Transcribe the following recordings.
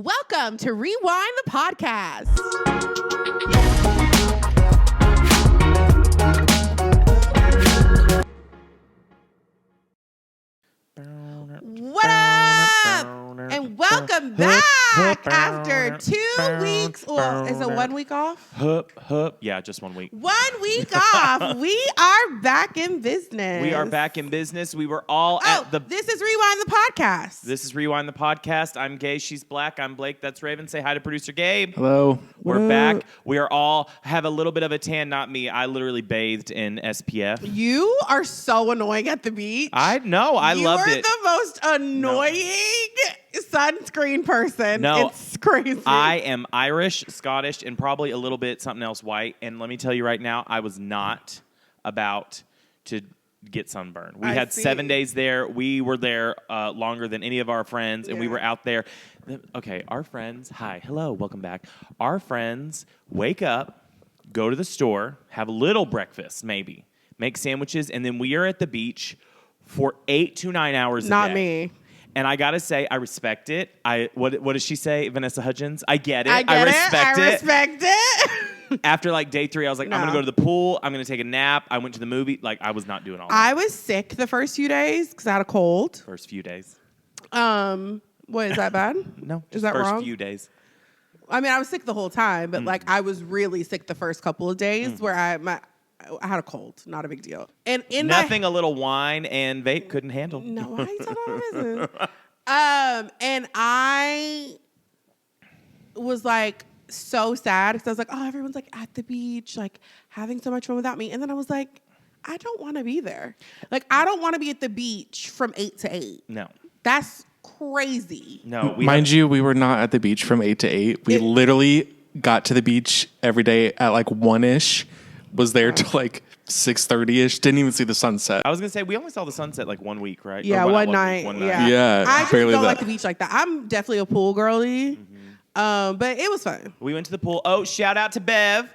Welcome to Rewind the Podcast. What up? And welcome back after 2 weeks. Well, is it 1 week off? Yeah, just 1 week. 1 week off. We are back in business. We are back in business. We were all at the... This is Rewind the Podcast. This is Rewind the Podcast. I'm Gay. She's Black. I'm Blake. That's Raven. Say hi to producer Gabe. Hello. We're back. We are all have a little bit of a tan. Not me. I literally bathed in SPF. You are so annoying at the beach. I know. I loved it. You are the most annoying sunscreen person. No. It's crazy. I am Irish, Scottish, and probably a little bit something else white. And let me tell you right now, I was not about to get sunburned. We had 7 days there. We were there longer than any of our friends, and we were out there. Okay, our friends, hi, hello, welcome back. Our friends wake up, go to the store, have a little breakfast, maybe, make sandwiches, and then we are at the beach for 8 to 9 hours a day. Not me. And I gotta say, I respect it. What does she say, Vanessa Hudgens? I get it. I respect it. After like day 3, I was like, I'm gonna go to the pool. I'm gonna take a nap. I went to the movie. Like I was not doing all that. I was sick the first few days because I had a cold. First few days. What, is that bad? No, is that first wrong? few days. I mean, I was sick the whole time, but like I was really sick the first couple of days where I had a cold. Not a big deal. And in nothing, a little wine and vape couldn't handle. No, why are you talking about business? And I was like so sad because I was like, oh, everyone's like at the beach, like having so much fun without me. And then I was like, I don't want to be there. Like, I don't want to be at the beach from 8 to 8. No. That's crazy. No. Mind you, we were not at the beach from 8 to 8. We literally got to the beach every day at like 1-ish. Was there till like 6:30-ish. Didn't even see the sunset. I was gonna say we only saw the sunset like 1 week, right? Yeah, one night. Yeah, I just barely don't that. like the beach like that. I'm definitely a pool girly. But it was fun. We went to the pool. Oh, shout out to Bev.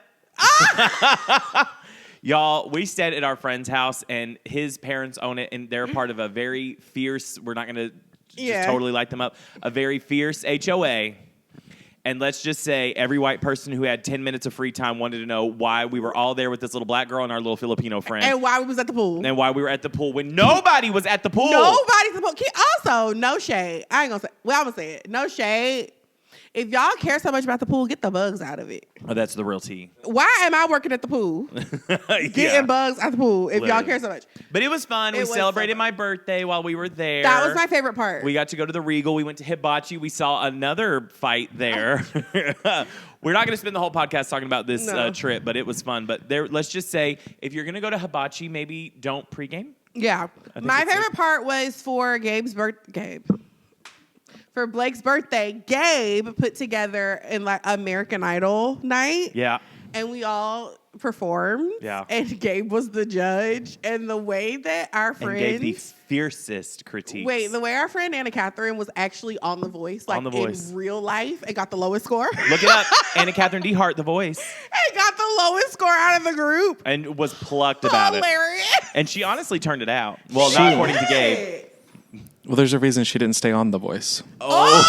Y'all, we stayed at our friend's house, and his parents own it, and they're part of a very fierce, we're not going to just totally light them up, a very fierce HOA. And let's just say every white person who had 10 minutes of free time wanted to know why we were all there with this little black girl and our little Filipino friend. And why we was at the pool. And why we were at the pool when nobody was at the pool. Nobody's at the pool. Also, no shade. I ain't going to say, well, I'm going to say it. No shade. If y'all care so much about the pool, get the bugs out of it. Oh, that's the real tea. Why am I working at the pool? Getting bugs at the pool if y'all care so much. But it was fun. We celebrated my birthday while we were there. That was my favorite part. We got to go to the Regal. We went to Hibachi. We saw another fight there. We're not going to spend the whole podcast talking about this trip, but it was fun. But let's just say, if you're going to go to Hibachi, maybe don't pregame. Yeah. My favorite part was for For Blake's birthday, Gabe put together an like American Idol night. Yeah. And we all performed. Yeah. And Gabe was the judge. And the way that our friend... And gave the fiercest critiques. Wait, the way our friend Anna Catherine was actually on The Voice, like in real life, and got the lowest score. Look it up. Anna Catherine DeHart, The Voice. And got the lowest score out of the group. And was plucked about Hilarious. it. And she honestly turned it out. Well, not according to Gabe. Well, there's a reason she didn't stay on The Voice. Oh.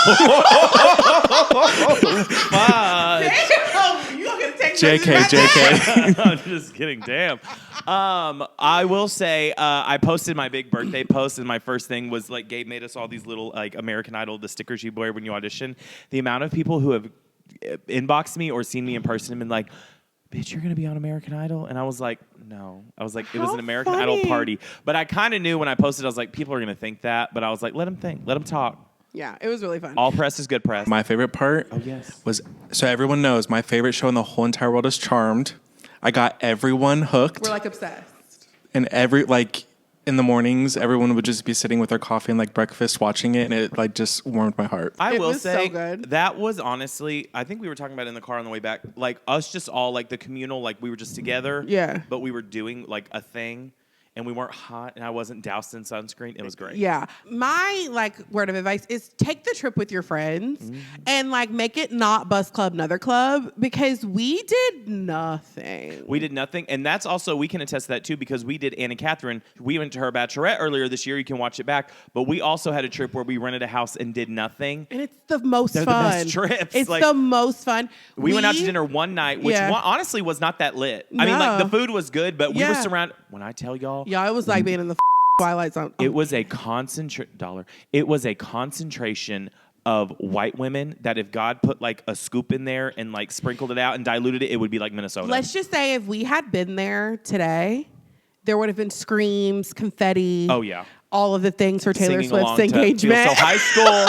Damn, you gonna take JK. I'm just kidding. Damn. I will say I posted my big birthday post, and my first thing was like Gabe made us all these little like American Idol, the stickers you wear when you audition. The amount of people who have inboxed me or seen me in person and been like, bitch, you're going to be on American Idol? And I was like, no. I was like, it was an American Idol party. But I kind of knew when I posted, I was like, people are going to think that. But I was like, let them think. Let them talk. Yeah, it was really fun. All press is good press. My favorite part was, so everyone knows, my favorite show in the whole entire world is Charmed. I got everyone hooked. We're like obsessed. And in the mornings, everyone would just be sitting with their coffee and like breakfast watching it, and it like just warmed my heart. I will say so good. That was honestly, I think we were talking about it in the car on the way back, like us just all like the communal, like we were just together. Yeah. But we were doing like a thing. and we weren't hot, and I wasn't doused in sunscreen. It was great. Yeah. My word of advice is take the trip with your friends and make it not bus club, another club, because we did nothing. We did nothing. And that's also, we can attest to that too, because we did Anna Catherine. We went to her bachelorette earlier this year. You can watch it back. But we also had a trip where we rented a house and did nothing. And it's the most They're fun. the best trips. It's the most fun. We went out to dinner one night, which honestly was not that lit. I mean, the food was good, but we were surrounded. When I tell y'all. Yeah, it was like being in the Twilight Zone. It was a It was a concentration of white women that if God put a scoop in there and sprinkled it out and diluted it, it would be like Minnesota. Let's just say if we had been there today, there would have been screams, confetti. Oh, yeah. All of the things for Taylor Singing Swift's along to engagement. So high school.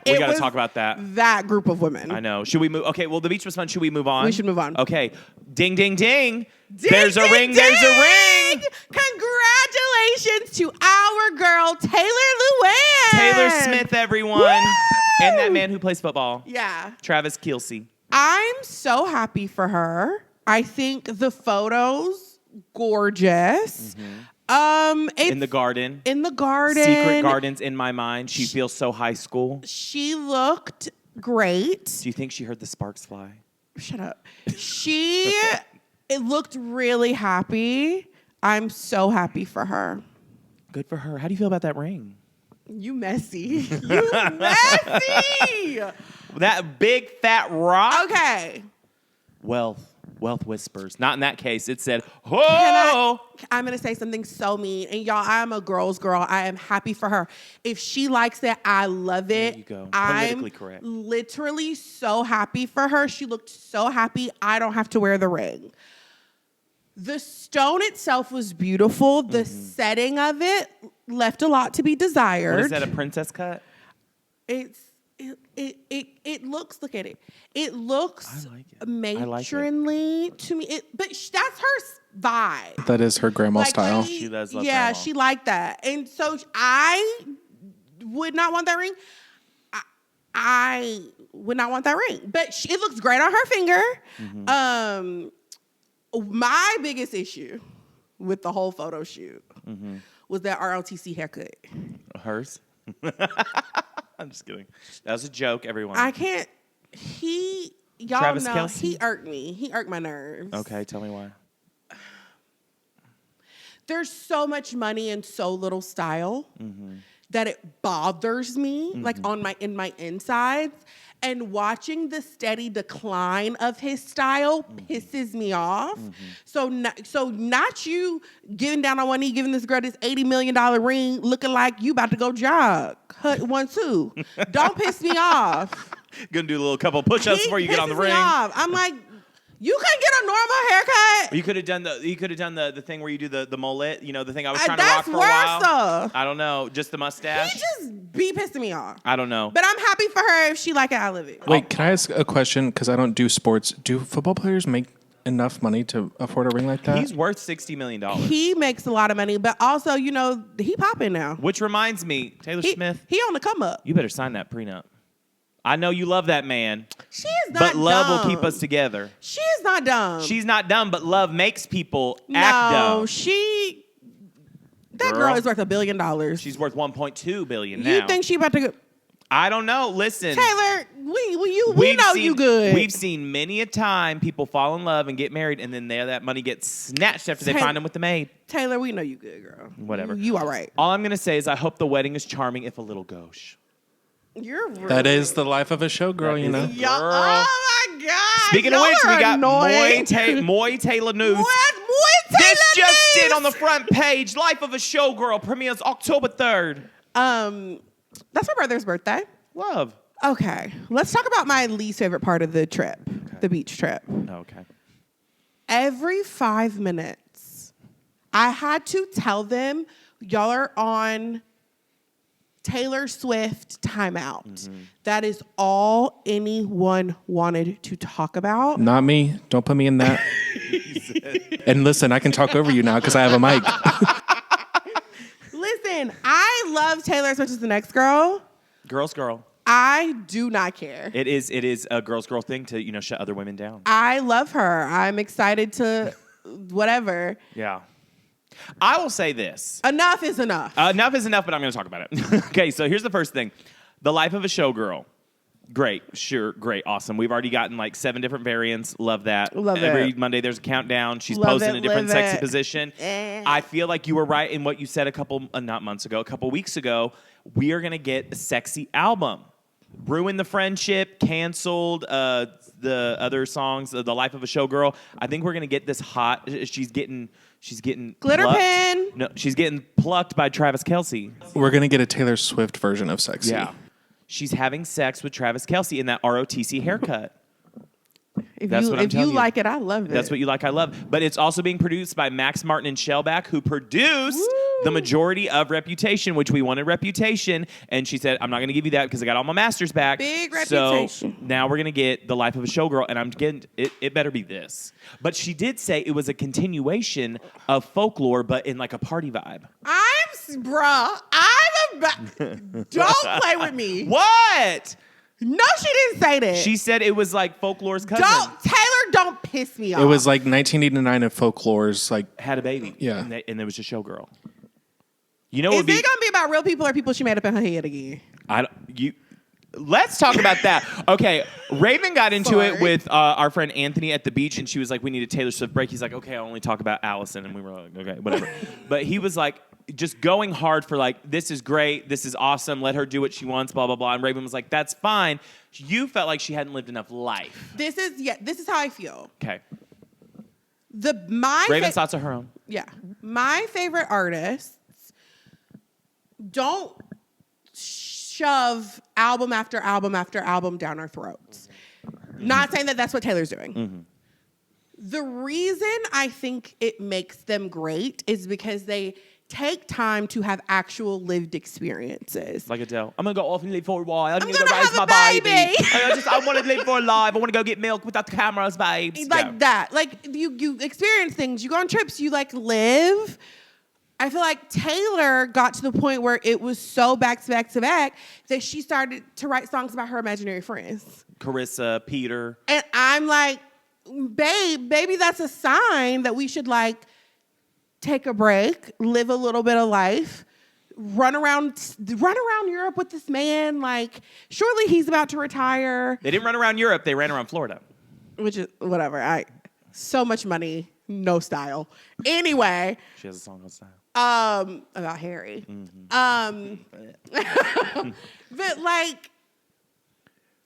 We got to talk about that. That group of women. I know. Should we move? Okay, well, the beach was fun. Should we move on? We should move on. Okay. Ding, ding, ding. Ding, there's a ring. ding. There's a ring. Congratulations to our girl, Taylor Luann. Taylor Smith, everyone. Woo! And that man who plays football. Yeah. Travis Kelce. I'm so happy for her. I think the photos, gorgeous. In the garden. In the garden. Secret gardens in my mind. She feels so high school. She looked great. Do you think she heard the sparks fly? Shut up. It looked really happy. I'm so happy for her. Good for her. How do you feel about that ring? You messy. You messy. That big fat rock? Okay. Wealth whispers. Not in that case. It said, oh. I'm going to say something so mean. And y'all, I'm a girl's girl. I am happy for her. If she likes it, I love it. There you go. I'm Politically correct. Literally so happy for her. She looked so happy. I don't have to wear the ring. The stone itself was beautiful. The setting of it left a lot to be desired. What is that, a princess cut? It looks, look at it. It looks matronly to me. But that's her vibe. That is her grandma style. She does love Yeah, grandma. she liked that. And so I would not want that ring. I would not want that ring. But it looks great on her finger. My biggest issue with the whole photo shoot was that RLTC haircut. Hers? I'm just kidding. That was a joke, everyone. I can't. Y'all Travis know, Kelce? he irked me. He irked my nerves. Okay, tell me why. There's so much money and so little style that it bothers me, in my insides. And watching the steady decline of his style pisses me off. So not you getting down on one knee, giving this girl this $80 million ring, looking like you about to go jog. 1-2. Don't piss me off. Gonna do a little couple push-ups before you get on the ring. I'm like, you couldn't get a normal haircut. You could have done the thing where you do the mullet. You know, the thing I was trying to rock for a while. That's worse. I don't know, just the mustache. He just be pissing me off. I don't know. But I'm happy for her if she like it. I live it. Wait, can I ask a question? Because I don't do sports. Do football players make enough money to afford a ring like that? He's worth $60 million. He makes a lot of money, but also, he popping now. Which reminds me, Taylor Smith. He on the come up. You better sign that prenup. I know you love that man. She is not dumb. But love will keep us together. She is not dumb. She's not dumb, but love makes people act dumb. That girl is worth $1 billion. She's worth $1.2 billion now. You think she about to go? I don't know. Listen, Taylor, we know you good. We've seen many a time people fall in love and get married, and then that money gets snatched after they find them with the maid. Taylor, we know you good, girl. Whatever. You all right. All I'm going to say is I hope the wedding is charming, if a little gauche. You're rude. That is the life of a showgirl, you know. Oh my God. Speaking of which, we got Moy Taylor news. What? Moy Taylor This just news? in on the front page. Life of a Showgirl premieres October 3rd. That's my brother's birthday. Love. Okay. Let's talk about my least favorite part of the trip, the beach trip. Okay. Every 5 minutes, I had to tell them, y'all are on Taylor Swift timeout. That is all anyone wanted to talk about. Not me. Don't put me in that. And listen, I can talk over you now because I have a mic. Listen, I love Taylor as much as the next girl. Girls, girl. I do not care. It is a girls, girl thing to, shut other women down. I love her. I'm excited to whatever. Yeah. I will say this. Enough is enough. Enough is enough, but I'm going to talk about it. Okay, so here's the first thing. The Life of a Showgirl. Great. Sure. Great. Awesome. We've already gotten like 7 different variants. Love that. Every Monday there's a countdown. She's posing in a different sexy position. I feel like you were right in what you said a couple weeks ago. We are going to get a sexy album. Ruin the Friendship, canceled the other songs, The Life of a Showgirl. I think we're going to get this hot. She's getting Glitter plucked. pin. No, she's getting plucked by Travis Kelce. We're going to get a Taylor Swift version of Sexy. Yeah. She's having sex with Travis Kelce in that ROTC haircut. If you like it, I love it. That's what you like, I love. But it's also being produced by Max Martin and Shellback, who produced the majority of Reputation, which we wanted Reputation. And she said, I'm not going to give you that because I got all my masters back. Big Reputation. So now we're going to get The Life of a Showgirl, and I'm getting it better be this. But she did say it was a continuation of Folklore, but in like a party vibe. Don't play with me. What? No, she didn't say that. She said it was like Folklore's cousin. Don't piss me off. It was like 1989 of Folklore's like had a baby. Yeah. And there was a showgirl. You know, is it going to be about real people or people she made up in her head again? Let's talk about that. Okay, Raven got into it with our friend Anthony at the beach, and she was like, we need a Taylor Swift break. He's like, okay, I'll only talk about Allison. And we were like, okay, whatever. But he was like, just going hard for like, this is great, this is awesome, let her do what she wants, blah, blah, blah. And Raven was like, that's fine. You felt like she hadn't lived enough life. This is how I feel. Okay. Raven's thoughts are her own. Yeah. My favorite artists don't shove album after album after album down our throats. Not saying that that's what Taylor's doing. Mm-hmm. The reason I think it makes them great is because they take time to have actual lived experiences. Like Adele. I'm going to go off and live for a while. I'm going to gonna raise have my a baby. I want to live for a life. I want to go get milk without the cameras, babes. Like that. Like you experience things. You go on trips. You like live. I feel like Taylor got to the point where it was so back to back to back that she started to write songs about her imaginary friends. Carissa, Peter. And I'm like, baby, that's a sign that we should like take a break, live a little bit of life, run around Europe with this man. Like, surely he's about to retire. They didn't run around Europe. They ran around Florida. Which is whatever. So much money, no style. Anyway. She has a song on style. About Harry. Mm-hmm. But like,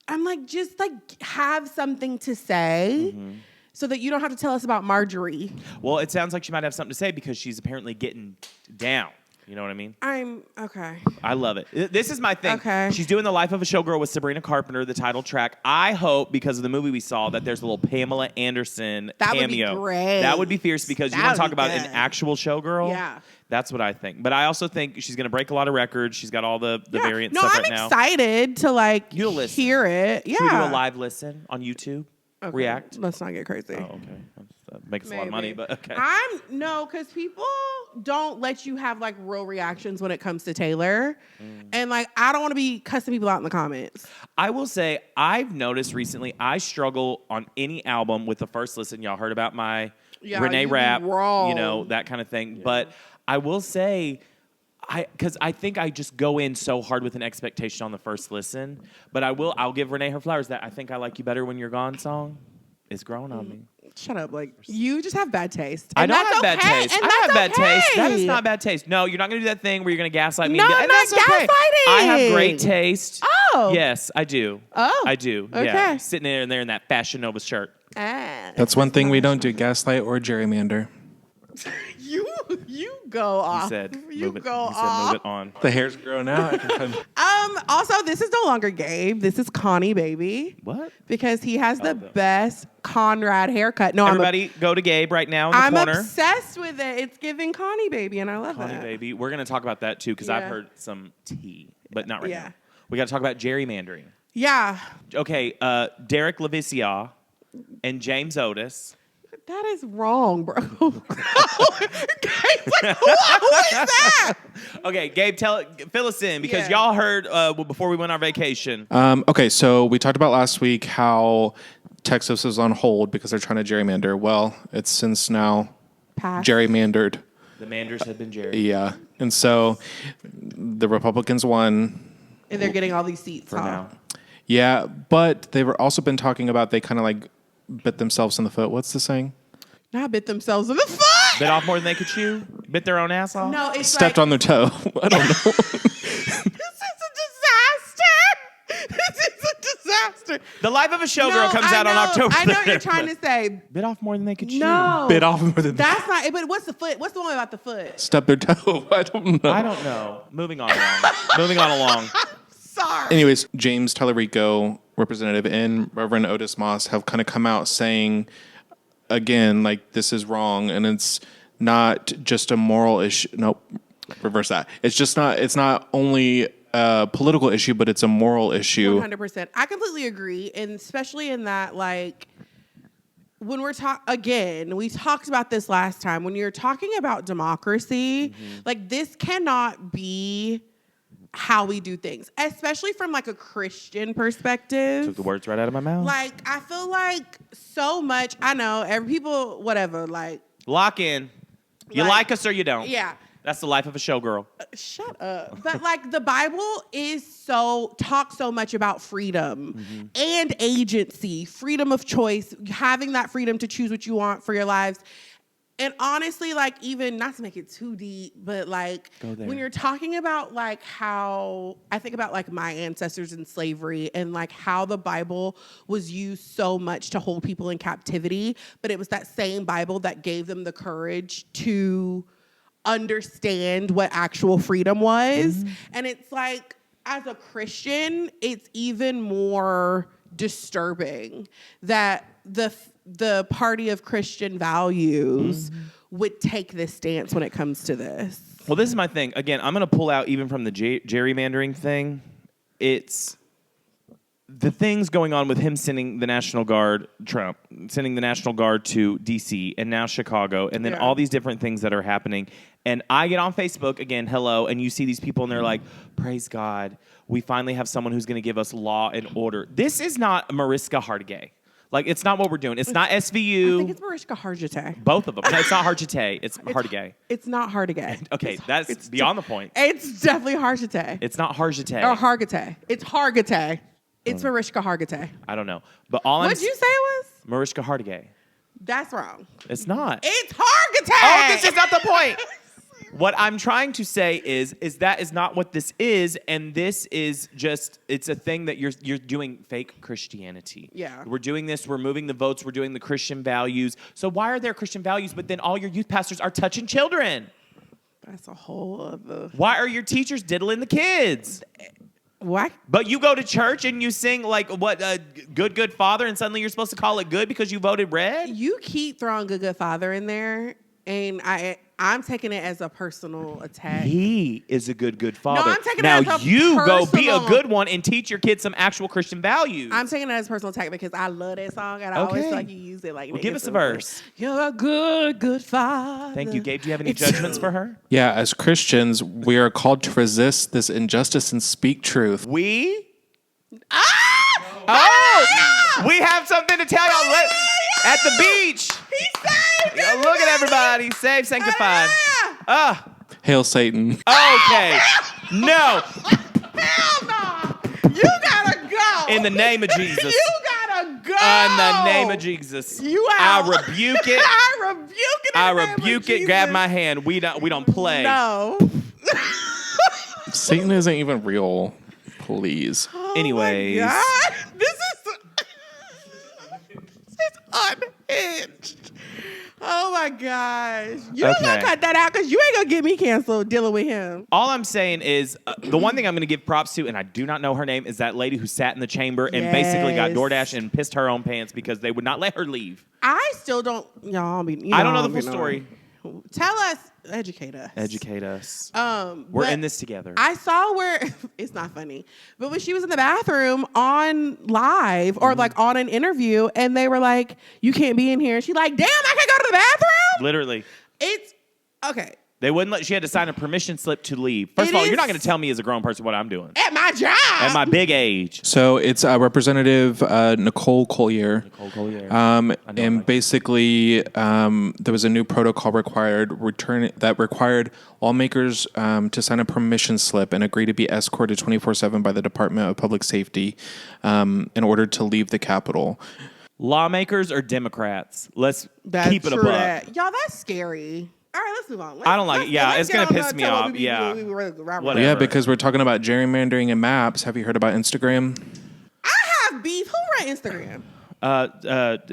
I'm like, just like have something to say so that you don't have to tell us about Marjorie. Well, it sounds like she might have something to say because she's apparently getting down. You know what I mean? I'm okay. I love it. This is my thing. Okay. She's doing The Life of a Showgirl with Sabrina Carpenter, the title track. I hope, because of the movie we saw, that there's a little Pamela Anderson cameo. Would be great. That would be fierce because you want to talk about an actual showgirl. Yeah. That's what I think. But I also think she's going to break a lot of records. She's got all the variant stuff right now. I'm excited to like listen. hear it. Yeah. Should we do a live listen on YouTube? Okay. React? Let's not get crazy. Oh, okay. That makes a lot of money, but okay. Because people don't let you have like real reactions when it comes to Taylor. And like, I don't want to be cussing people out in the comments. I will say, I've noticed recently, I struggle on any album with the first listen. Y'all heard about my Renee Rapp, that kind of thing. Yeah. But I will say, because I think I just go in so hard with an expectation on the first listen. But I'll give Renee her flowers. That I Think I Like You Better When You're Gone song is growing on me. Shut up. Like, you just have bad taste. I don't have bad taste. I have bad taste. That is not bad taste. No, you're not going to do that thing where you're going to gaslight me. No, I'm not gaslighting. I have great taste. Oh. Yes, I do. Oh. I do. Okay. Yeah. Sitting there in that Fashion Nova shirt. That's one thing we don't do, gaslight or gerrymander. You go off. He said, move it on. The hair's growing out. Also, this is no longer Gabe. This is Connie, baby. What? Because he has the best Conrad haircut. No, everybody go to Gabe right now in the I'm corner. obsessed with it. It's giving Connie, baby, and I love Connie, baby. We're going to talk about that too because I've heard some tea, but not right now. We got to talk about gerrymandering. Yeah. Okay, Derek Levicia and James Otis. That is wrong, bro. Gabe's like, who is that? Okay, Gabe, fill us in because y'all heard before we went on vacation. Okay, so we talked about last week how Texas is on hold because they're trying to gerrymander. Well, it's since now gerrymandered. The Manders had been Jerry. Yeah. And so the Republicans won. And they're getting all these seats For now. Yeah, but they were also been talking about they kind of like bit themselves in the foot. What's the saying? Not bit themselves in the foot. Bit off more than they could chew? Bit their own ass off? No, it's Stepped like, on their toe. I don't know. This is a disaster. This is a disaster. The Life of a Showgirl comes out on October 3rd. I know what you're trying to say. Bit off more than they could chew. No. Bit off more than That's not, but what's the foot? What's the one about the foot? Stepped their toe. I don't know. I don't know. Moving on along. Sorry. Anyways, James Tallarico, representative, and Reverend Otis Moss have kind of come out saying, again, like, this is wrong, and it's not just a moral issue. Nope, reverse that. It's not only a political issue, but it's a moral issue. 100%. I completely agree, and especially in that, like, when we're again, we talked about this last time. When you're talking about democracy, like, this cannot be how we do things, especially from like a Christian perspective. Took the words right out of my mouth. Like, I feel like so much, I know, people, whatever, like. Lock in. You like us or you don't. Yeah. That's the life of a showgirl. Shut up. But like the Bible talks so much about freedom and agency, freedom of choice, having that freedom to choose what you want for your lives. And honestly, like, even not to make it too deep, but like when you're talking about like how I think about like my ancestors in slavery and like how the Bible was used so much to hold people in captivity, but it was that same Bible that gave them the courage to understand what actual freedom was. And it's like, as a Christian, it's even more disturbing that the party of Christian values would take this stance when it comes to this. Well, this is my thing. Again, I'm going to pull out even from the gerrymandering thing. It's the things going on with him sending the National Guard, Trump, sending the National Guard to D.C. and now Chicago, and then all these different things that are happening. And I get on Facebook, again, hello, and you see these people and they're like, praise God, we finally have someone who's going to give us law and order. This is not Mariska Hargitay. Like, it's not what we're doing. It's not SVU. I think it's Mariska Hargitay. Both of them. No, it's not Hargitay. It's Hargitay. It's not Hargitay. Okay, that's beyond the point. It's definitely Hargitay. It's not Hargitay. Or Hargitay. It's Hargitay. It's Mariska Hargitay. I don't know. But all What'd you say it was? Mariska Hargitay. That's wrong. It's not. It's Hargitay. Oh, this is not the point. What I'm trying to say is that is not what this is, and this is just, it's a thing that you're doing fake Christianity. Yeah. We're doing this, we're moving the votes, we're doing the Christian values. So why are there Christian values, but then all your youth pastors are touching children? That's a whole other. Why are your teachers diddling the kids? What? But you go to church and you sing like what, good, good father, and suddenly you're supposed to call it good because you voted red? You keep throwing good, good father in there, and I'm taking it as a personal attack. He is a good, good father. No, I'm taking now it as a you go be a personal- good one and teach your kids some actual Christian values. I'm taking it as a personal attack because I love that song, and I always feel like you use it like. Well, give us a verse. You're a good, good father. Thank you, Gabe. Do you have any judgments for her? Yeah, as Christians, we are called to resist this injustice and speak truth. We? Ah! We have something to tell y'all. At the beach. He saved Yeah, look at everybody. Saved, sanctified. Hail Satan. Okay. No. Hell no! You gotta go. In the name of Jesus. You gotta go. In the name of Jesus. You I out. rebuke it. I rebuke it. I in the name of rebuke it. Jesus. Grab my hand. We don't play. No. Satan isn't even real. Please. Anyways. Oh my God. This is unhinged. Oh my gosh. You don't gonna cut that out because you ain't gonna get me canceled dealing with him. All I'm saying is the one thing I'm going to give props to, and I do not know her name, is that lady who sat in the chamber and basically got DoorDash and pissed her own pants because they would not let her leave. I still don't. I don't know the full story. Tell us. Educate us. Educate us. We're We're in this together. I saw where it's not funny, but when she was in the bathroom on live or like on an interview, and they were like, "You can't be in here," and she's like, "Damn, I can't go to the bathroom." Literally. It's okay. They wouldn't let. She had to sign a permission slip to leave. First of all, you're not going to tell me as a grown person what I'm doing at my job, at my big age. So it's Representative Nicole Collier. And basically, there was a new protocol required lawmakers to sign a permission slip and agree to be escorted 24/7 by the Department of Public Safety in order to leave the Capitol. Lawmakers or Democrats? Let's keep it a buck. Y'all, that's scary. All right, let's move on. I don't like it. Yeah, it's going to piss me off. Yeah. Whatever. Yeah, because we're talking about gerrymandering and maps. Have you heard about Instagram? I have beef. Who ran Instagram?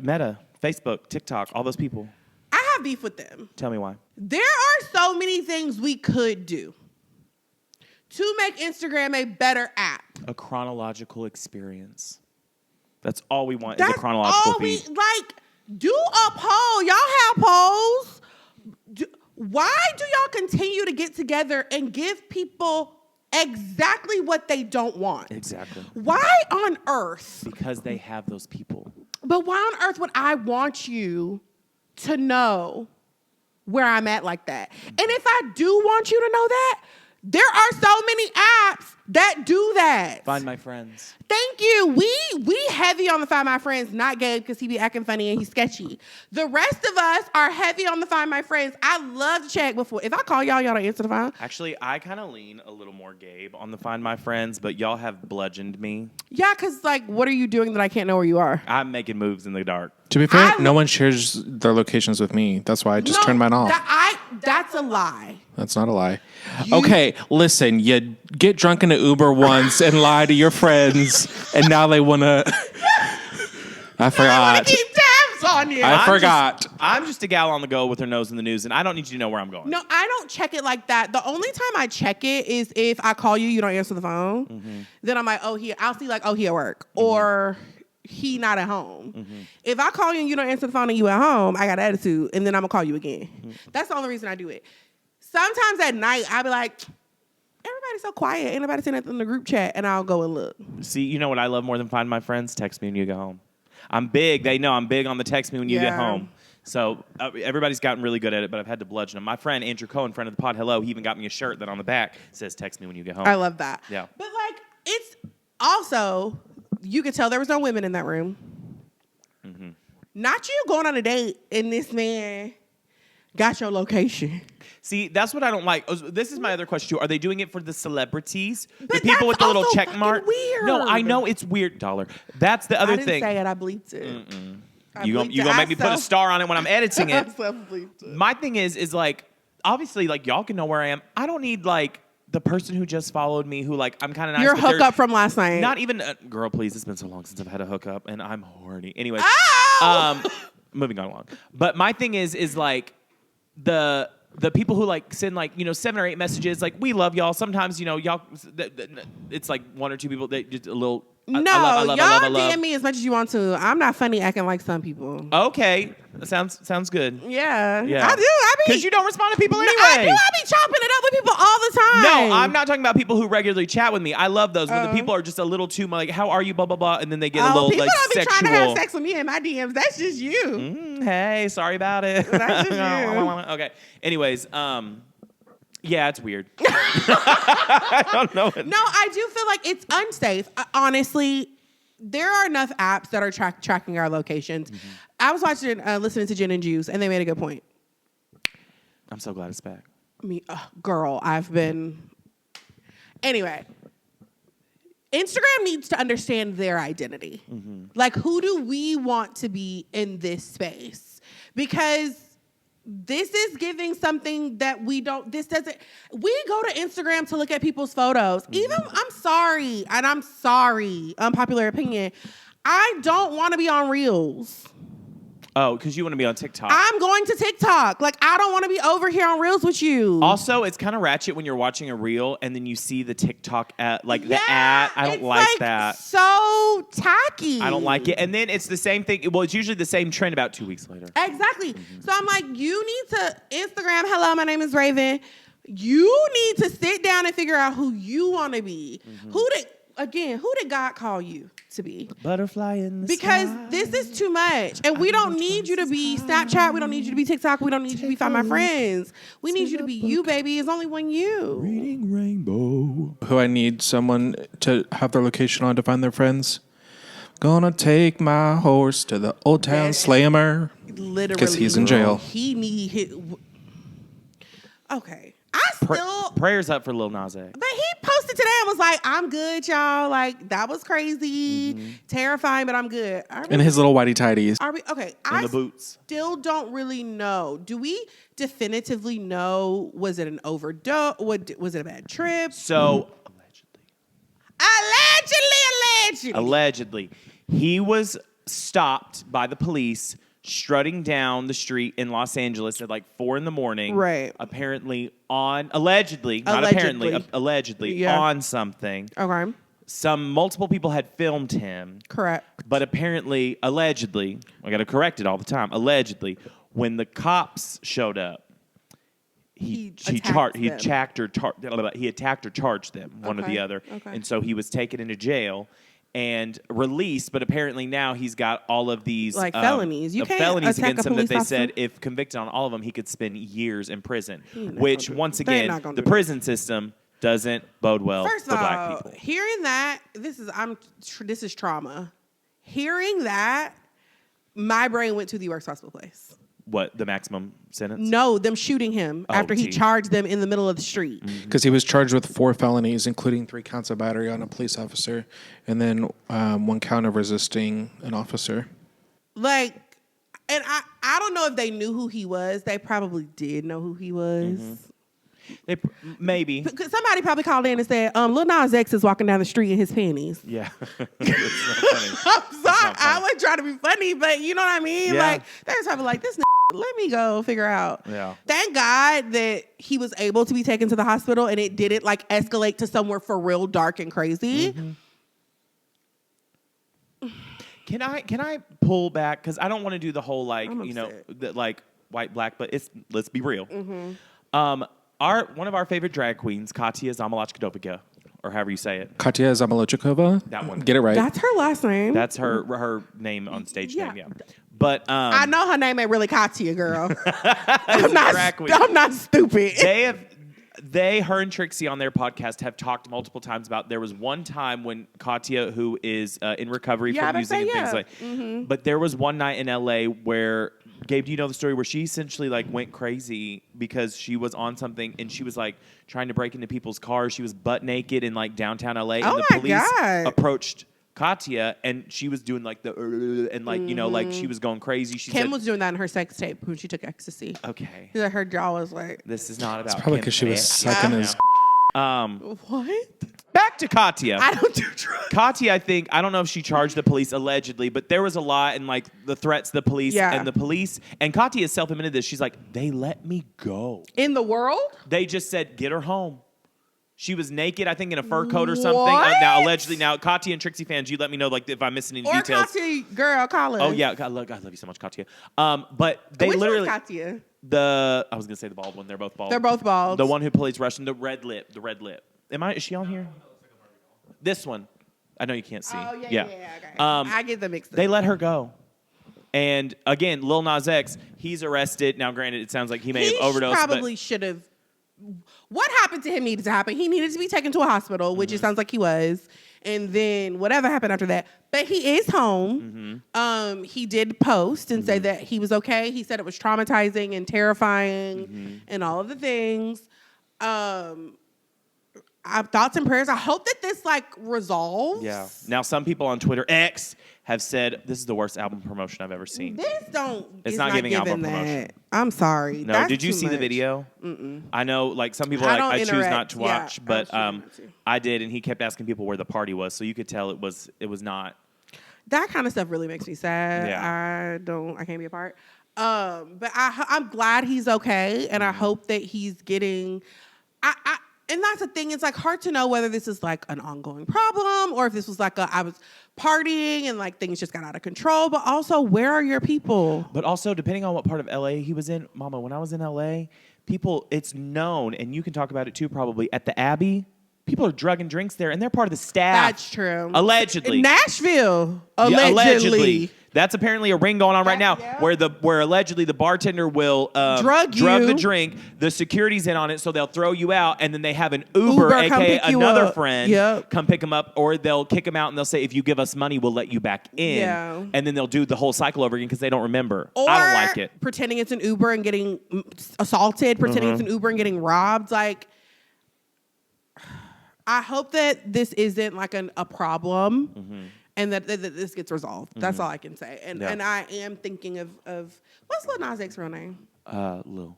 Meta, Facebook, TikTok, all those people. I have beef with them. Tell me why. There are so many things we could do to make Instagram a better app. A chronological experience. That's all we want is a chronological feed. Do a poll. Y'all have polls. Why do y'all continue to get together and give people exactly what they don't want? Exactly. Why on earth? Because they have those people. But why on earth would I want you to know where I'm at like that? And if I do want you to know that, there are so many apps that do that. Find My Friends. Thank you. We heavy on the Find My Friends, not Gabe because he be acting funny and he's sketchy. The rest of us are heavy on the Find My Friends. I love to check before. If I call y'all don't answer the phone. Actually, I kind of lean a little more Gabe on the Find My Friends, but y'all have bludgeoned me. Yeah, because what are you doing that I can't know where you are? I'm making moves in the dark. To be fair, no one shares their locations with me. That's why I just turned mine off. That's a lie. That's not a lie. Okay, listen, you get drunk in an Uber once and lie to your friends, and now they want to... I forgot. I want to keep tabs on you. I forgot. I'm just a gal on the go with her nose in the news, and I don't need you to know where I'm going. No, I don't check it like that. The only time I check it is if I call you, you don't answer the phone. Mm-hmm. Then I'm like, I'll see he at work. Mm-hmm. Or... he not at home. Mm-hmm. If I call you and you don't answer the phone and you at home, I got attitude, and then I'm gonna call you again. Mm-hmm. That's the only reason I do it. Sometimes at night, I'll be like, everybody's so quiet. Ain't nobody saying nothing in the group chat, and I'll go and look. See, you know what I love more than Find My Friends? Text me when you get home. I'm big. They know I'm big on the text me when you get home. So everybody's gotten really good at it, but I've had to bludgeon them. My friend, Andrew Cohen, friend of the pod, hello, he even got me a shirt that on the back says text me when you get home. I love that. Yeah. But it's also... you could tell there was no women in that room. Mm-hmm. Not you going on a date and this man got your location. See, that's what I don't like. This is my other question too. Are they doing it for the celebrities? The people with the little check mark? Weird. No, I know it's weird, Dollar. That's the other thing. I didn't say it. I bleeped it. You gonna make me put a star on it when I'm editing it. Self-bleeped it. My thing is obviously y'all can know where I am. I don't need the person who just followed me, who I'm kind of nice. Your hookup from last night. Not even girl, please. It's been so long since I've had a hookup, and I'm horny. Anyways, moving on along. But my thing is the people who send 7 or 8 messages we love y'all. Sometimes y'all it's one or two people that just a little. No, I love, DM me as much as you want to. I'm not funny acting like some people. Okay, that sounds good. Yeah, I do. Because you don't respond to people anyway. I do. I be chopping it up with people all the time. No, I'm not talking about people who regularly chat with me. I love those. When the people are just a little too much how are you, blah, blah, blah, and then they get a little people don't be sexual. trying to have sex with me in my DMs. That's just you. Hey, sorry about it. That's just you. Okay. Anyways, yeah, it's weird. I don't know. No, I do feel like it's unsafe. Honestly, there are enough apps that are tracking our locations. Mm-hmm. I was listening to Gin and Juice, and they made a good point. I'm so glad it's back. Girl, I've been... Anyway, Instagram needs to understand their identity. Mm-hmm. Who do we want to be in this space? Because... this is giving something that we don't, we go to Instagram to look at people's photos. Mm-hmm. Even, I'm sorry, unpopular opinion, I don't want to be on Reels. Oh, because you want to be on TikTok. I'm going to TikTok. I don't want to be over here on Reels with you. Also, it's kind of ratchet when you're watching a Reel and then you see the TikTok ad, the ad. I don't like that. So tacky. I don't like it. And then it's the same thing. Well, it's usually the same trend about 2 weeks later. Exactly. Mm-hmm. So I'm like, you need to Instagram, hello, my name is Raven. You need to sit down and figure out who you want to be. Mm-hmm. Who did God call you? to be. Butterfly in the Because sky. this is too much. And we don't need you to be Snapchat. We don't need you to be TikTok. We don't need you to be Find My Friends. We need you to be you, baby. There's only one you. Reading Rainbow. Who I need someone to have their location on to find their friends. Gonna take my horse to the old town slammer. Literally. Because he's in jail. He need his... Okay. I still... Prayers up for Lil Nas X. But he posted today and was like, I'm good, y'all. Like, that was crazy. Terrifying, but I'm good. In his little whitey tighties. Okay. In the boots. Still don't really know. Do we definitively know, was it an overdose? Was it a bad trip? So... Allegedly. Allegedly. He was stopped by the police strutting down the street in Los Angeles at like 4 a.m. Right. Apparently allegedly Yeah. on something. Okay. Multiple people had filmed him. Correct. But apparently, allegedly, I got to correct it all the time. Allegedly, when the cops showed up, he attacked or charged them, one or the other. Okay. And so he was taken into jail and released, but apparently now he's got all of these like felonies. You can't felonies attack against a him that police they officer. said if convicted on all of them, he could spend years in prison. They're Which, once again, not gonna the do that. prison system doesn't bode well First for of black all, people. hearing that, this is trauma. Hearing that, my brain went to the worst possible place. What, the maximum sentence? No, them shooting him after he charged them in the middle of the street. Because he was charged with 4 felonies, including 3 counts of battery on a police officer, and then 1 count of resisting an officer. Like, and I don't know if they knew who he was. They probably did know who he was. Maybe. Somebody probably called in and said, Lil Nas X is walking down the street in his panties. Yeah. It's not funny. I'm sorry. I wasn't trying to be funny, but you know what I mean? Yeah. Like, they're probably like, this let me go figure out. Yeah. Thank God that he was able to be taken to the hospital and it didn't like escalate to somewhere for real dark and crazy. Can I pull back? Because I don't want to do the whole like, I'm you know, upset. like white, black, but let's be real. One of our favorite drag queens, Katya Zamolodchikova, or however you say it. Katya Zamolodchikova? That one. Get it right. That's her last name. That's her name on stage Yeah. name, yeah. But I know her name ain't really Katya, girl. I'm not stupid. Her and Trixie on their podcast have talked multiple times about there was one time when Katya, who is in recovery from using and things like, but there was one night in LA where, Gabe, do you know the story where she essentially like went crazy because she was on something and she was like trying to break into people's cars. She was butt naked in like downtown LA, and the police approached Katya, and she was doing like and like you know like she was going crazy. Kim was doing that in her sex tape when she took ecstasy. Okay, her jaw was like. This is not about. It's probably because she was sucking his. What? Back to Katya. I don't do drugs. Katya, I don't know if she charged the police allegedly, but there was a lot and like the threats to the police and the police. And Katya is self-admitted this. She's like, they let me go. In the world? They just said, get her home. She was naked, I think, in a fur coat or something. What? Allegedly. Now, Katya and Trixie fans, you let me know like if I'm missing any details. Katya, girl, call us. Oh, yeah. I love you so much, Katya. But they Which literally... one's Katya? I was going to say the bald one. They're both bald. They're both bald. The one who plays Russian, the red lip. Is she on here? This one. I know you can't see. Oh, yeah. Okay. I get them mixed up. They let her go. And again, Lil Nas X, he's arrested. Now, granted, it sounds like he may have overdosed. Probably should have. What happened to him needed to happen. He needed to be taken to a hospital, which it sounds like he was. And then whatever happened after that. But he is home. He did post and say that he was okay. He said it was traumatizing and terrifying and all of the things. I have thoughts and prayers. I hope that this like resolves. Yeah. Now, some people on Twitter X have said this is the worst album promotion I've ever seen. It's not giving album promotion. I'm sorry. No, That's did you too see much. the video? I know, like some people I are like, don't I choose interact. not to watch, Yeah, but I choose not to. I did, and he kept asking people where the party was, so you could tell it was not. That kind of stuff really makes me sad. Yeah. I can't be a part. But I'm glad he's okay, and I hope that he's getting. And that's the thing. It's like hard to know whether this is like an ongoing problem or if this was like I was partying and like things just got out of control. But also, where are your people? But also, depending on what part of LA he was in, Mama, when I was in LA, it's known, and you can talk about it too probably, at the Abbey, People are drugging drinks there, and they're part of the staff. That's true. Allegedly. Nashville. Yeah, Allegedly. That's apparently a ring going on right now, where allegedly the bartender will drug the drink. The security's in on it, so they'll throw you out, and then they have an Uber aka another friend, come pick them up, or they'll kick them out and they'll say, if you give us money, we'll let you back in. Yeah. And then they'll do the whole cycle over again because they don't remember. Or I don't like it. Pretending it's an Uber and getting assaulted, pretending it's an Uber and getting robbed. Like, I hope that this isn't like a problem. And that this gets resolved. That's all I can say. And I am thinking of what's Lil Nas X real name? Lil.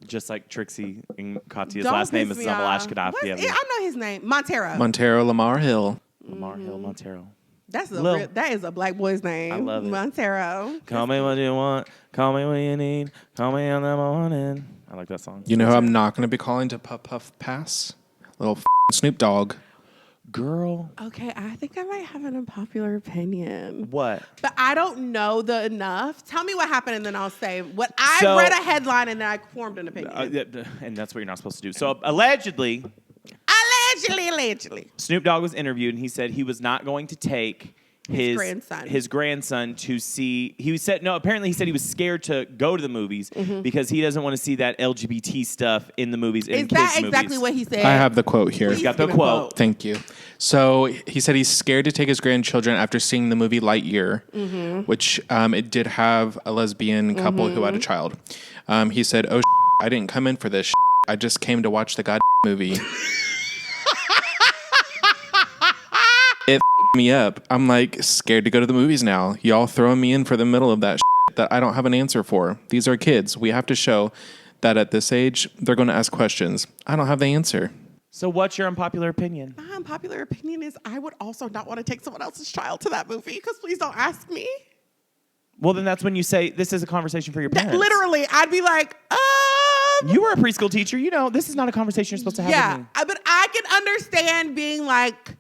Just like Trixie and Katya's last name is Zamalash Gaddafi. I know his name. Montero. Lamar Hill. Lamar Hill, Montero. That is a black boy's name. I love it. Montero. Call me what you want. Call me what you need. Call me in the morning. I like that song. You know who I'm not going to be calling to Puff Pass? Little Snoop Dogg. Girl. Okay, I think I might have an unpopular opinion. What? But I don't know enough. Tell me what happened, and then I'll say what I read a headline, and then I formed an opinion. And that's what you're not supposed to do. So allegedly, Snoop Dogg was interviewed, and he said he was not going to take his grandson to see. Apparently he said he was scared to go to the movies because he doesn't want to see that LGBT stuff in the movies. Is that exactly what he said? I have the quote here. He's got the quote. Thank you. So he said he's scared to take his grandchildren after seeing the movie Lightyear, which it did have a lesbian couple who had a child. He said, "Oh, I didn't come in for this. I just came to watch the movie." It me up. I'm like scared to go to the movies now. Y'all throwing me in for the middle of that that I don't have an answer for. These are kids. We have to show that at this age, they're going to ask questions. I don't have the answer. So what's your unpopular opinion? My unpopular opinion is I would also not want to take someone else's child to that movie because please don't ask me. Well, then that's when you say this is a conversation for your parents. Literally, I'd be like, You were a preschool teacher. You know, this is not a conversation you're supposed to have with me. But I can understand being like,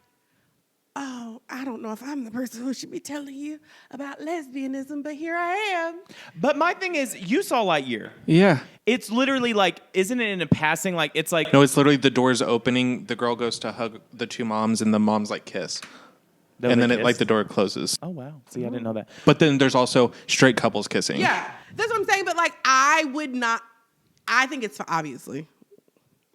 oh, I don't know if I'm the person who should be telling you about lesbianism, but here I am. But my thing is, you saw Lightyear. Yeah. It's literally like, isn't it in a passing? Like, it's like... No, it's literally the doors opening. The girl goes to hug the two moms, and the moms, like, kiss. And then the door closes. Oh, wow. See, I didn't know that. But then there's also straight couples kissing. Yeah. That's what I'm saying. But, like, I would not... I think it's... Obviously.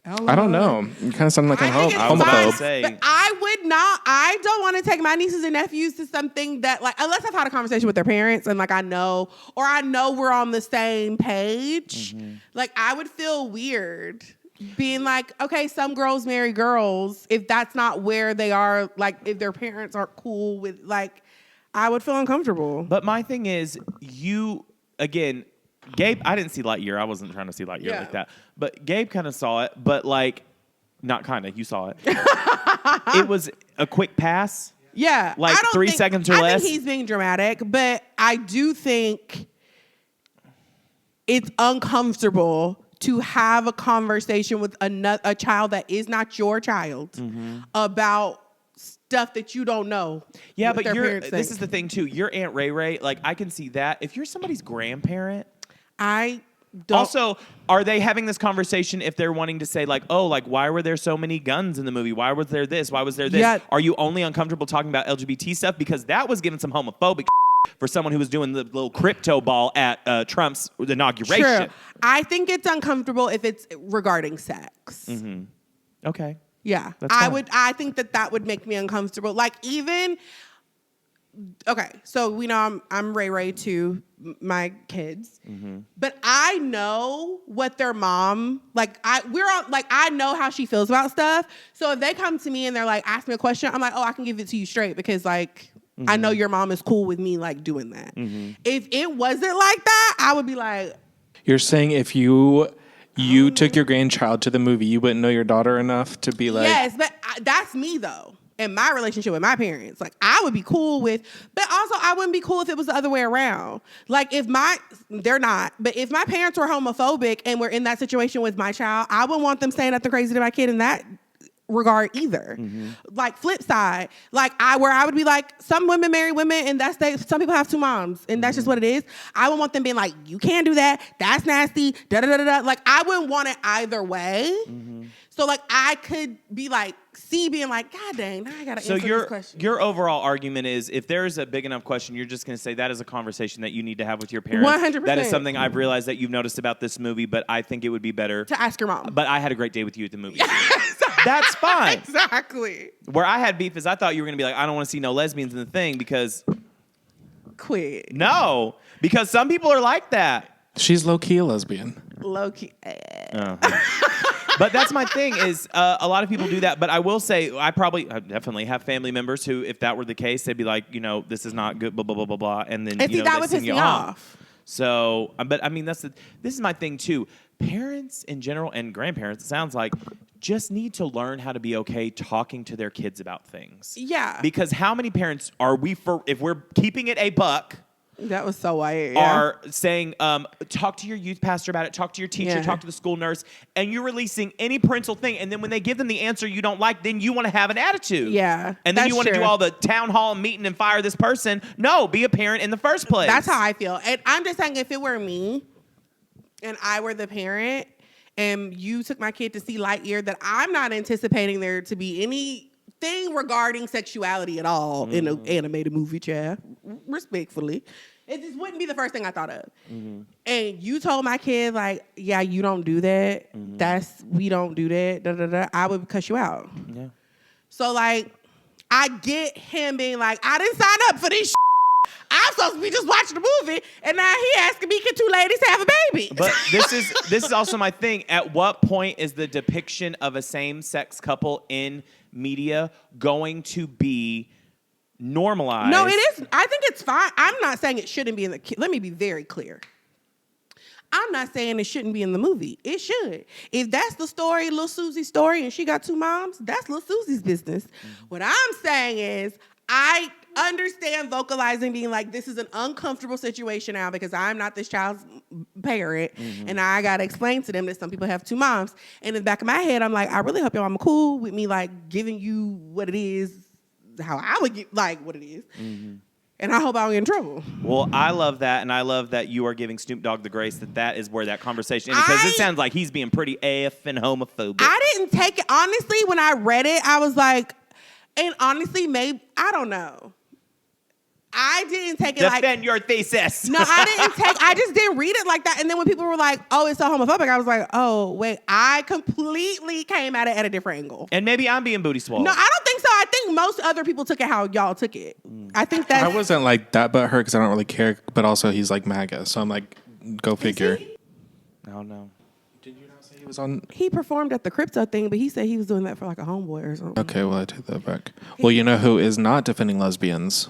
I don't know. You kind of sound like a homophobe. But I would not. I don't want to take my nieces and nephews to something that, like, unless I've had a conversation with their parents and, like, I know we're on the same page. Like, I would feel weird being like, okay, some girls marry girls. If that's not where they are, like, if their parents aren't cool with, like, I would feel uncomfortable. But my thing is, again, Gabe, I didn't see Lightyear. I wasn't trying to see Lightyear like that. But Gabe kind of saw it, but like, not kind of, you saw it. It was a quick pass. Yeah. Like 3 seconds or less. I think he's being dramatic, but I do think it's uncomfortable to have a conversation with a child that is not your child about stuff that you don't know. Yeah, but this is the thing too. Your Aunt Ray Ray, like I can see that. If you're somebody's grandparent, I don't. Also, are they having this conversation if they're wanting to say like, oh, like why were there so many guns in the movie? Why was there this? Why was there this? Yeah. Are you only uncomfortable talking about LGBT stuff? Because that was giving some homophobic for someone who was doing the little crypto ball at Trump's inauguration. True. I think it's uncomfortable if it's regarding sex. Okay. Yeah. I think that would make me uncomfortable. Like even, okay, so we know I'm Ray Ray to my kids, but I know what their mom, I know how she feels about stuff. So if they come to me and they're like, ask me a question, I'm like, oh, I can give it to you straight because like, I know your mom is cool with me like doing that. If it wasn't like that, I would be like. You're saying if you took your grandchild to the movie, you wouldn't know your daughter enough to be like. Yes, but that's me though. In my relationship with my parents, like I would be cool with, but also I wouldn't be cool if it was the other way around. Like they're not, but if my parents were homophobic and were in that situation with my child, I wouldn't want them saying nothing crazy to my kid in that regard either. Like flip side, like where I would be like, some women marry women and some people have two moms and that's just what it is. I would want them being like, you can't do that. That's nasty. Da da da da. Like I wouldn't want it either way. So like I could be like, being like, God dang, now I gotta answer this question. Your overall argument is if there is a big enough question, you're just going to say that is a conversation that you need to have with your parents. 100%. That is something I've realized that you've noticed about this movie, but I think it would be better to ask your mom. But I had a great day with you at the movie. That's fine. Exactly. Where I had beef is I thought you were going to be like, I don't want to see no lesbians in the thing because... Quit. No, because some people are like that. She's low-key a lesbian. Low-key. But that's my thing is a lot of people do that. But I will say I definitely have family members who, if that were the case, they'd be like, this is not good, blah, blah, blah, blah, blah. And then, that would piss me off. So, but I mean, this is my thing too. Parents in general and grandparents, it sounds like, just need to learn how to be okay talking to their kids about things. Yeah. Because how many parents if we're keeping it a buck, that was so white. Are saying, talk to your youth pastor about it, talk to your teacher, talk to the school nurse, and you're releasing any parental thing. And then when they give them the answer you don't like, then you want to have an attitude. Yeah. And then you want to do all the town hall meeting and fire this person. No, be a parent in the first place. That's how I feel. And I'm just saying, if it were me and I were the parent and you took my kid to see Lightyear, that I'm not anticipating there to be anything regarding sexuality at all in an animated movie, child. Respectfully. It just wouldn't be the first thing I thought of. And you told my kid, like, yeah, you don't do that. We don't do that. Da, da, da. I would cuss you out. Yeah. So, like, I get him being like, I didn't sign up for this. I'm supposed to be just watching the movie, and now he asking me, can two ladies have a baby? But this is also my thing. At what point is the depiction of a same-sex couple in media going to be normalized? No, it is. I think it's fine. I'm not saying it shouldn't be in the... Let me be very clear. I'm not saying it shouldn't be in the movie. It should. If that's the story, Lil Susie's story, and she got two moms, that's Lil Susie's business. What I'm saying is, I understand vocalizing, being like, this is an uncomfortable situation now because I'm not this child's parent, and I got to explain to them that some people have two moms. And in the back of my head, I'm like, I really hope your mama cool with me, like, giving you what it is, how I would get, like, what it is. And I hope I don't get in trouble. Well, I love that, and I love that you are giving Snoop Dogg the grace that is where that conversation is, because it sounds like he's being pretty and homophobic. I didn't take it, honestly, when I read it, I was like, and honestly, maybe, I don't know. I didn't take it Defend your thesis. No, I just didn't read it like that. And then when people were like, oh, it's so homophobic, I was like, oh, wait, I completely came at it at a different angle. And maybe I'm being booty swole. No, I don't think so. I think most other people took it how y'all took it. I think that I wasn't like that but her because I don't really care, but also he's like MAGA, so I'm like, go figure. No. Did you not say he was on? He performed at the crypto thing, but he said he was doing that for like a homeboy or something. Okay, well, I take that back. Well, you know who is not defending lesbians?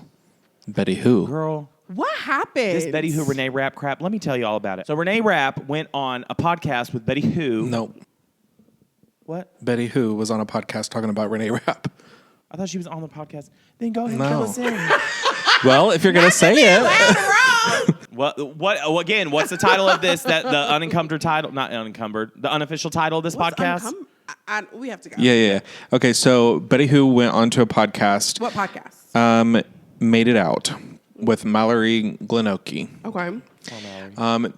Betty Who. Girl. What happened? This Betty Who, Renee Rapp crap. Let me tell you all about it. So Renee Rapp went on a podcast with Betty Who. No. What? Betty Who was on a podcast talking about Renee Rapp. I thought she was on the podcast. Then go ahead and fill us in. Well, if you're going to say it. What? Again, what's the title of this? The unencumbered title? Not unencumbered. The unofficial title of this podcast? We have to go. Yeah. Okay, so Betty Who went onto a podcast. What podcast? Made It Out with Mallory Glenoki. Okay.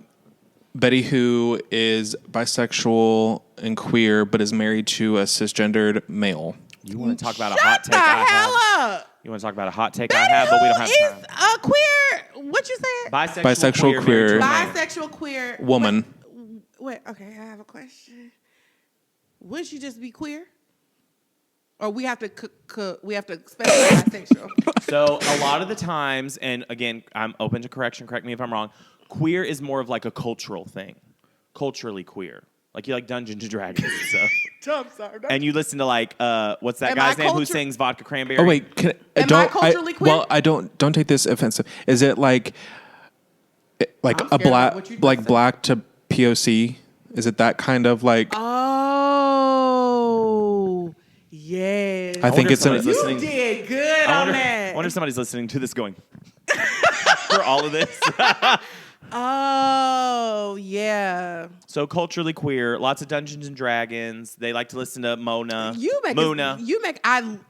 Betty Who is bisexual and queer, but is married to a cisgendered male. You want to talk about a hot take I have? You want to talk about a hot take Betty I have, but we don't have time. Is a queer, what you said? Bisexual queer. Bisexual queer. Woman. Wait, okay, I have a question. Wouldn't she just be queer? Or we have to specify bisexual? So a lot of the times, and again, I'm open to correction, correct me if I'm wrong, queer is more of like a cultural thing. Culturally queer. Like you like Dungeons and Dragons and stuff. I'm sorry. And you listen to like, what's that guy's name who sings Vodka Cranberry? Oh wait, Am I culturally queer? Well, I don't take this offensive. Is it like a black to POC? Is it that kind of like? Oh, yes. I think it's You did good on that. I wonder if somebody's listening to this going for all of this. Oh, yeah. So culturally queer, lots of Dungeons and Dragons. They like to listen to Mona. I'm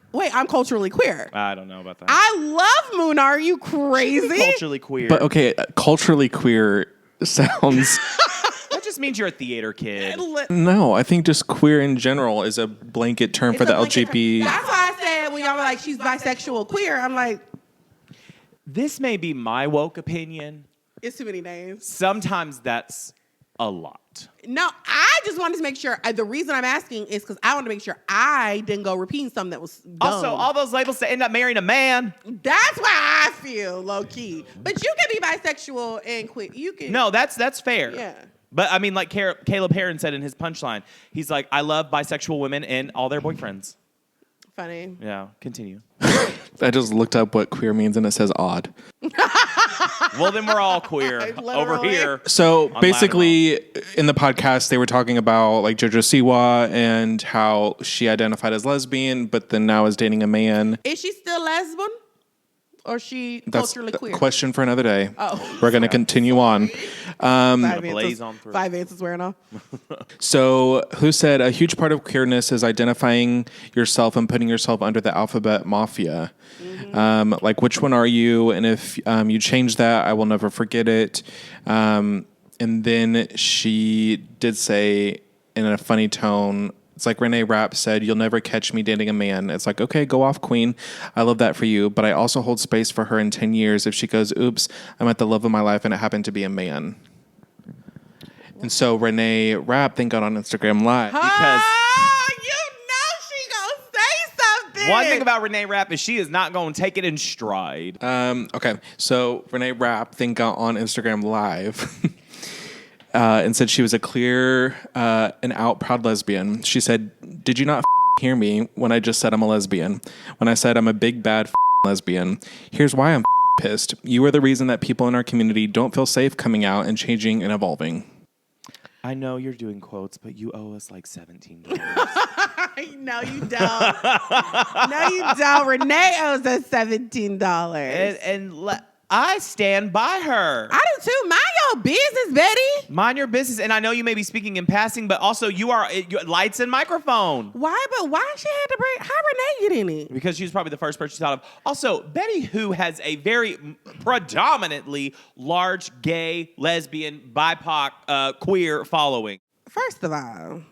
culturally queer. I don't know about that. I love Mona. Are you crazy? Culturally queer. But okay, culturally queer sounds. means you're a theater kid. No, I think just queer in general is a blanket term for the LGBT. That's why I said when y'all were like, she's bisexual, queer, I'm like, This may be my woke opinion. it's too many names. Sometimes that's a lot. No, I just wanted to make sure. The reason I'm asking is because I want to make sure I didn't go repeating something that was dumb. Also, all those labels to end up marrying a man. That's why I feel low key. But you can be bisexual and queer. You can. No, that's fair. Yeah. But I mean, like Caleb Heron said in his punchline, he's like, I love bisexual women and all their boyfriends. Funny. Yeah, continue. I just looked up what queer means and it says odd. Well, then we're all queer over here. So basically, in the podcast, they were talking about like JoJo Siwa and how she identified as lesbian, but then now is dating a man. Is she still lesbian? Or is she That's culturally a queer? question for another day. Oh. We're going to continue on. Blaze on through. 5 answers wearing off. So, who said a huge part of queerness is identifying yourself and putting yourself under the alphabet mafia? Like, which one are you? And if you change that, I will never forget it. And then she did say in a funny tone, it's like Renee Rapp said, you'll never catch me dating a man. It's like, okay, go off, queen. I love that for you. But I also hold space for her in 10 years if she goes, oops, I met the love of my life and it happened to be a man. And so Renee Rapp then got on Instagram Live. Because you know she gonna say something. one thing about Renee Rapp is she is not going to take it in stride. Okay, so Renee Rapp then got on Instagram Live and said she was a clear and out proud lesbian. She said, did you not hear me when I just said I'm a lesbian? When I said I'm a big bad lesbian. Here's why I'm pissed. You are the reason that people in our community don't feel safe coming out and changing and evolving. I know you're doing quotes, but you owe us like $17. No, you don't. No, you don't. Renee owes us $17. I stand by her. I do too. Mind your business, Betty. Mind your business. And I know you may be speaking in passing, but also you are lights and microphone. Why? But why she had to bring? How Renee get in it? Because she was probably the first person she thought of. Also, Betty Who has a very predominantly large gay, lesbian, BIPOC, queer following. First of all,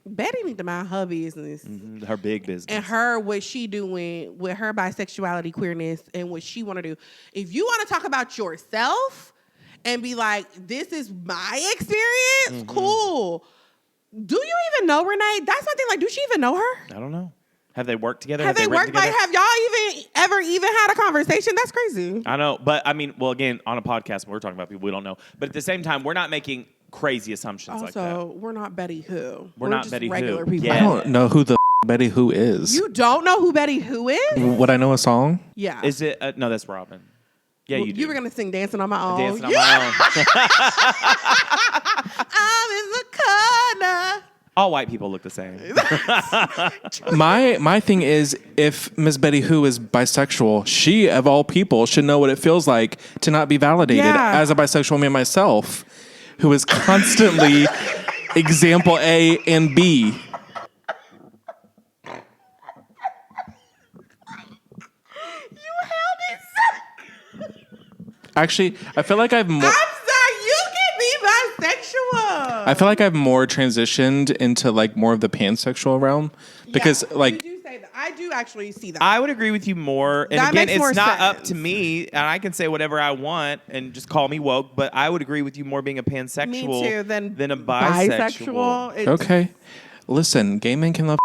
Betty need to mind her business. Mm-hmm. Her big business. And her, what she doing with her bisexuality, queerness, and what she want to do. If you want to talk about yourself and be like, this is my experience, cool. Do you even know Renee? That's my thing. Like, do she even know her? I don't know. Have they worked together? Have they worked? together? Like, have y'all ever had a conversation? That's crazy. I know, but I mean, well, again, on a podcast, we're talking about people we don't know. But at the same time, we're not making crazy assumptions like that. Also, we're not Betty Who. We're not just Betty Who. regular people. Yeah. I don't know who the Betty Who is. You don't know who Betty Who is? Would I know a song? Yeah. Is it? No, that's Robin. Yeah, Well, you do. You were going to sing Dancing on My Own. Dancing on my own. I'm in the corner. All white people look the same. My thing is, if Miss Betty Who is bisexual, she of all people should know what it feels like to not be validated. Yeah. As a bisexual man myself, who is constantly example A and B. Actually, I feel like I've more. I'm sorry, you can be bisexual. I feel like I've more transitioned into like more of the pansexual realm because like you do say that. I do actually see that. I would agree with you more. And That again, makes more it's not up sense. to me, and I can say whatever I want and just call me woke. But I would agree with you more being a pansexual Me too. Than a bisexual. It's- okay, listen, gay men can love.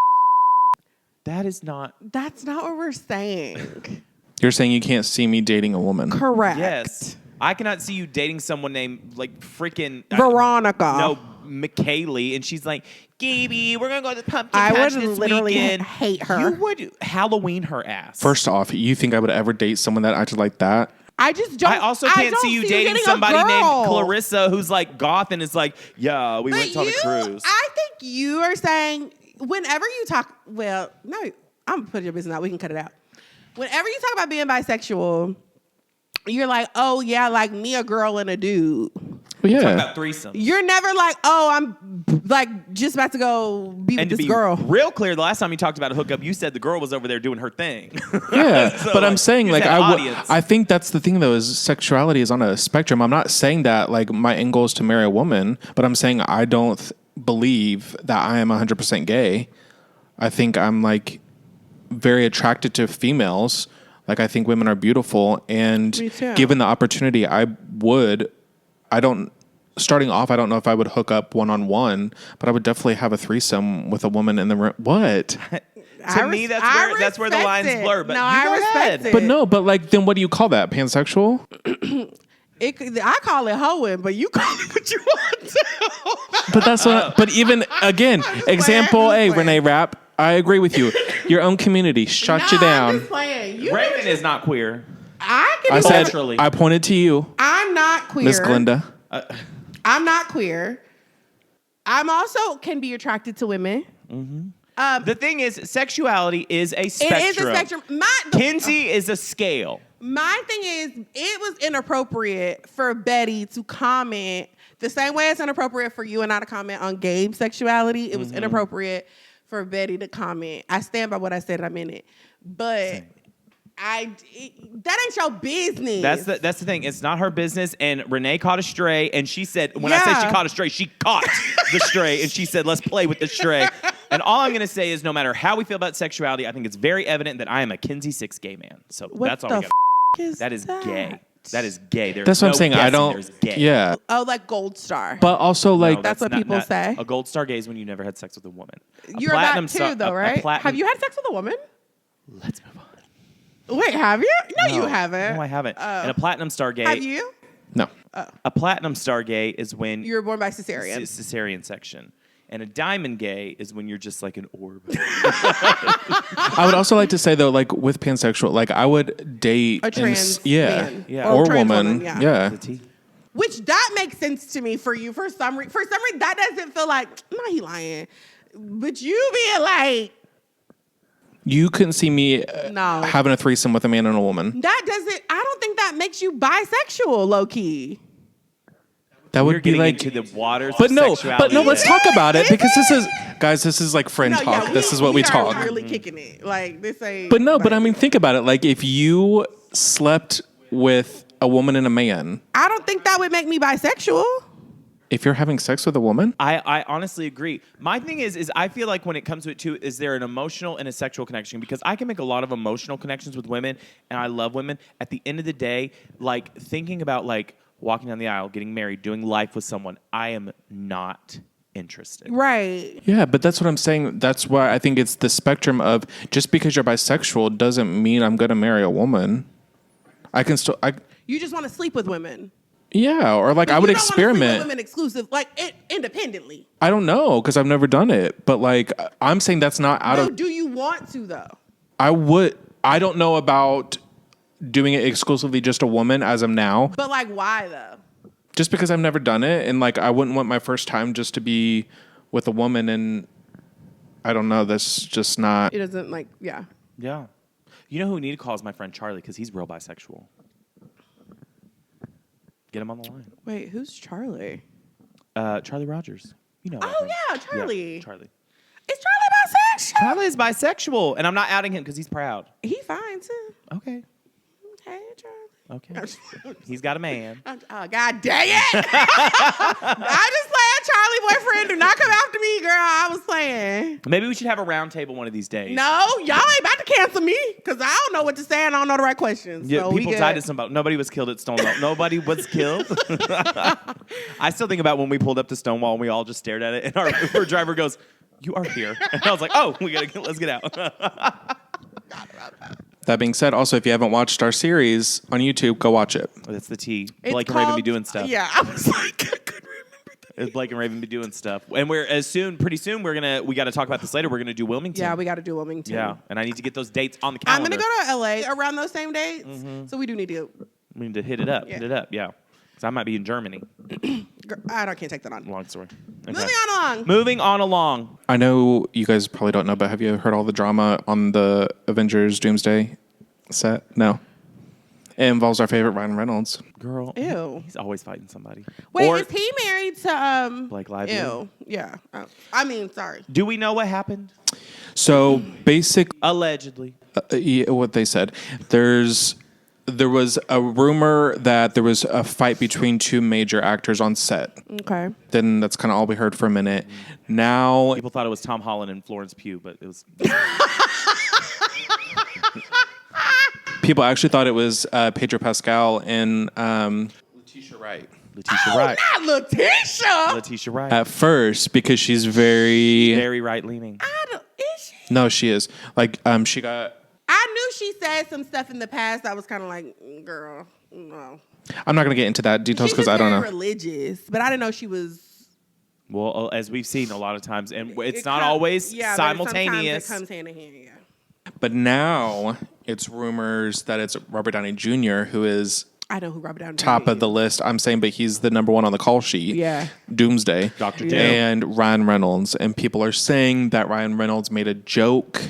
That is not. That's not what we're saying. You're saying you can't see me dating a woman. Correct. Yes. I cannot see you dating someone named like freaking Veronica. No, McKaylee, and she's like, Gaby, we're gonna go to the pumpkin I patch would this literally weekend. hate her. You would Halloween her ass. First off, you think I would ever date someone that acted like that? I just don't. I also can't don't see you dating a somebody named girl. Clarissa who's like goth and is like, yeah, we went on a cruise. I think you are saying whenever you talk. Well, no, I'm gonna put your business out. We can cut it out. Whenever you talk about being bisexual, you're like, oh yeah, like me, a girl and a dude. Well, Talk yeah. about threesomes. You're never like, oh, I'm like just about to go be And with to this be girl. real clear, the last time you talked about a hookup, you said the girl was over there doing her thing. Yeah, So, but I'm like, saying you like said I audience. think that's the thing though is sexuality is on a spectrum. I'm not saying that like my end goal is to marry a woman, but I'm saying I don't believe that I am 100% gay. I think I'm like very attracted to females. Like I think women are beautiful, and Me too. given the opportunity, starting off, I don't know if I would hook up one-on-one, but I would definitely have a threesome with a woman in the room. What? To me, that's where the lines blur. But no, you I go respect ahead. it. But no, but like, then what do you call that? Pansexual? I call it hoeing, but you call it what you want to. But that's what. But even again, example playing. A, Renee Rapp. I agree with you. Your own community shut you I'm down. just playing. Raven is not queer. I can I do said Naturally. I pointed to you, I'm not queer. Miss Glinda. I'm not queer. I'm also can be attracted to women. The thing is, sexuality is a spectrum. It is a spectrum. Kinsey is a scale. My thing is, it was inappropriate for Betty to comment the same way it's inappropriate for you and I to comment on Gabe's sexuality. It was inappropriate for Betty to comment. I stand by what I said. I'm in it, but that ain't your business. That's the thing. It's not her business. And Renee caught a stray, and she said, when I say she caught a stray, she caught the stray, and she said, let's play with the stray. And all I'm going to say is, no matter how we feel about sexuality, I think it's very evident that I am a Kinsey 6 gay man. So What that's all the we got. That is gay. That is gay. There's That's what no I'm saying. I guessing, don't. there's gay. Yeah, Oh, like Gold Star. but also like No, That's what people say. A gold star gay is when you never had sex with a woman. You're about to, though, right? Have you had sex with a woman? Let's move on. Wait, have you? No, you haven't. No, I haven't. Oh. And a platinum star gay. Have you? no. A platinum star gay is when You were born by cesarean. cesarean section. And a diamond gay is when you're just like an orb. I would also like to say though, like with pansexual, like I would date A trans man. Yeah. or trans woman, woman, yeah. The T. Which that makes sense to me for you for some reason. For some reason, that doesn't feel like, no, he lying. But you being like, You couldn't see me No. having a threesome with a man and a woman. that doesn't, I don't think that makes you bisexual, low key. That We're would be getting like. into the waters But of no, sexuality. let's talk about it because this is, guys, this is like friend No, talk. yeah, This is what we are talk. really kicking it. Like, this ain't. But no, but I like- mean, think about it. Like if you slept with a woman and a man, I don't think that would make me bisexual. if you're having sex with a woman, I honestly agree. My thing is I feel like when it comes to it too, is there an emotional and a sexual connection? Because I can make a lot of emotional connections with women, and I love women. At the end of the day, like thinking about like walking down the aisle, getting married, doing life with someone, I am not interested. Right. yeah, but that's what I'm saying. That's why I think it's the spectrum of just because you're bisexual doesn't mean I'm going to marry a woman. I can still, You just want to sleep with women. yeah, or like I would You don't wanna sleep with experiment. women exclusive, like independently. I don't know because I've never done it, but like I'm saying that's not out No, of. do you want to though? I would. I don't know about doing it exclusively just a woman as of now. But like, why though? Just because I've never done it, and like I wouldn't want my first time just to be with a woman, and I don't know. That's just not. It doesn't like, yeah. Yeah. You know who we need to call is my friend Charlie, because he's real bisexual. Get him on the line. Wait, who's Charlie? Charlie Rogers. You know. Oh yeah, Charlie. Yeah, Charlie. Is Charlie bisexual? Charlie is bisexual, and I'm not outing him because he's proud. He fine too. Okay. Hey, Charlie. Okay. He's got a man. Oh, God dang it. I just playing Charlie boyfriend. Do not come after me, girl. I was playing. Maybe we should have a round table one of these days. No, y'all ain't about to cancel me because I don't know what to say and I don't know the right questions. Yeah, so people died at Stonewall. Nobody was killed at Stonewall. Nobody was killed. I still think about when we pulled up to Stonewall and we all just stared at it, and our Uber driver goes, "You are here," and I was like, "Oh, let's get out." That being said, also if you haven't watched our series on YouTube, go watch it. That's the T. It's Blake and Raven called- be doing stuff. Yeah, I was like, I couldn't remember that. Blake and Raven be doing stuff, and pretty soon we got to talk about this later. We're gonna do Wilmington. Yeah, we got to do Wilmington. Yeah, and I need to get those dates on the I'm calendar. going to go to LA around those same dates. So we do need to. We need to hit it up. Yeah. Hit it up. Yeah, because I might be in Germany. I can't take that on. Long story. Okay. Moving on along. Moving on along. I know you guys probably don't know, but have you heard all the drama on the Avengers Doomsday set? No. It involves our favorite Ryan Reynolds. Girl. Ew. He's always fighting somebody. Wait, Or is he married to Blake Lively. Ew. Yeah. Oh, I mean, sorry. Do we know what happened? So Allegedly. yeah, what they said. There was a rumor that there was a fight between two major actors on set. Okay. Then that's kind of all we heard for a minute. Now, People thought it was Tom Holland and Florence Pugh, but it was. people actually thought it was Pedro Pascal and Letitia Wright. Letitia Wright. Not Letitia. Letitia Wright. At first, because she's Very right leaning. Is she? No, she is. Like, she got... I knew she said some stuff in the past that was kind of like, girl, no. I'm not going to get into that details She's because I don't know. religious, but I didn't know she was. Well, as we've seen a lot of times, and it's It not com- always yeah, but simultaneous. sometimes it comes hand in hand, yeah. But now it's rumors that it's Robert Downey Jr. who is I know who Robert Downey top Jr. of the list. I'm saying, but he's the number one on the call sheet. Yeah. Doomsday. Dr. Doom. And Ryan Reynolds. And people are saying that Ryan Reynolds made a joke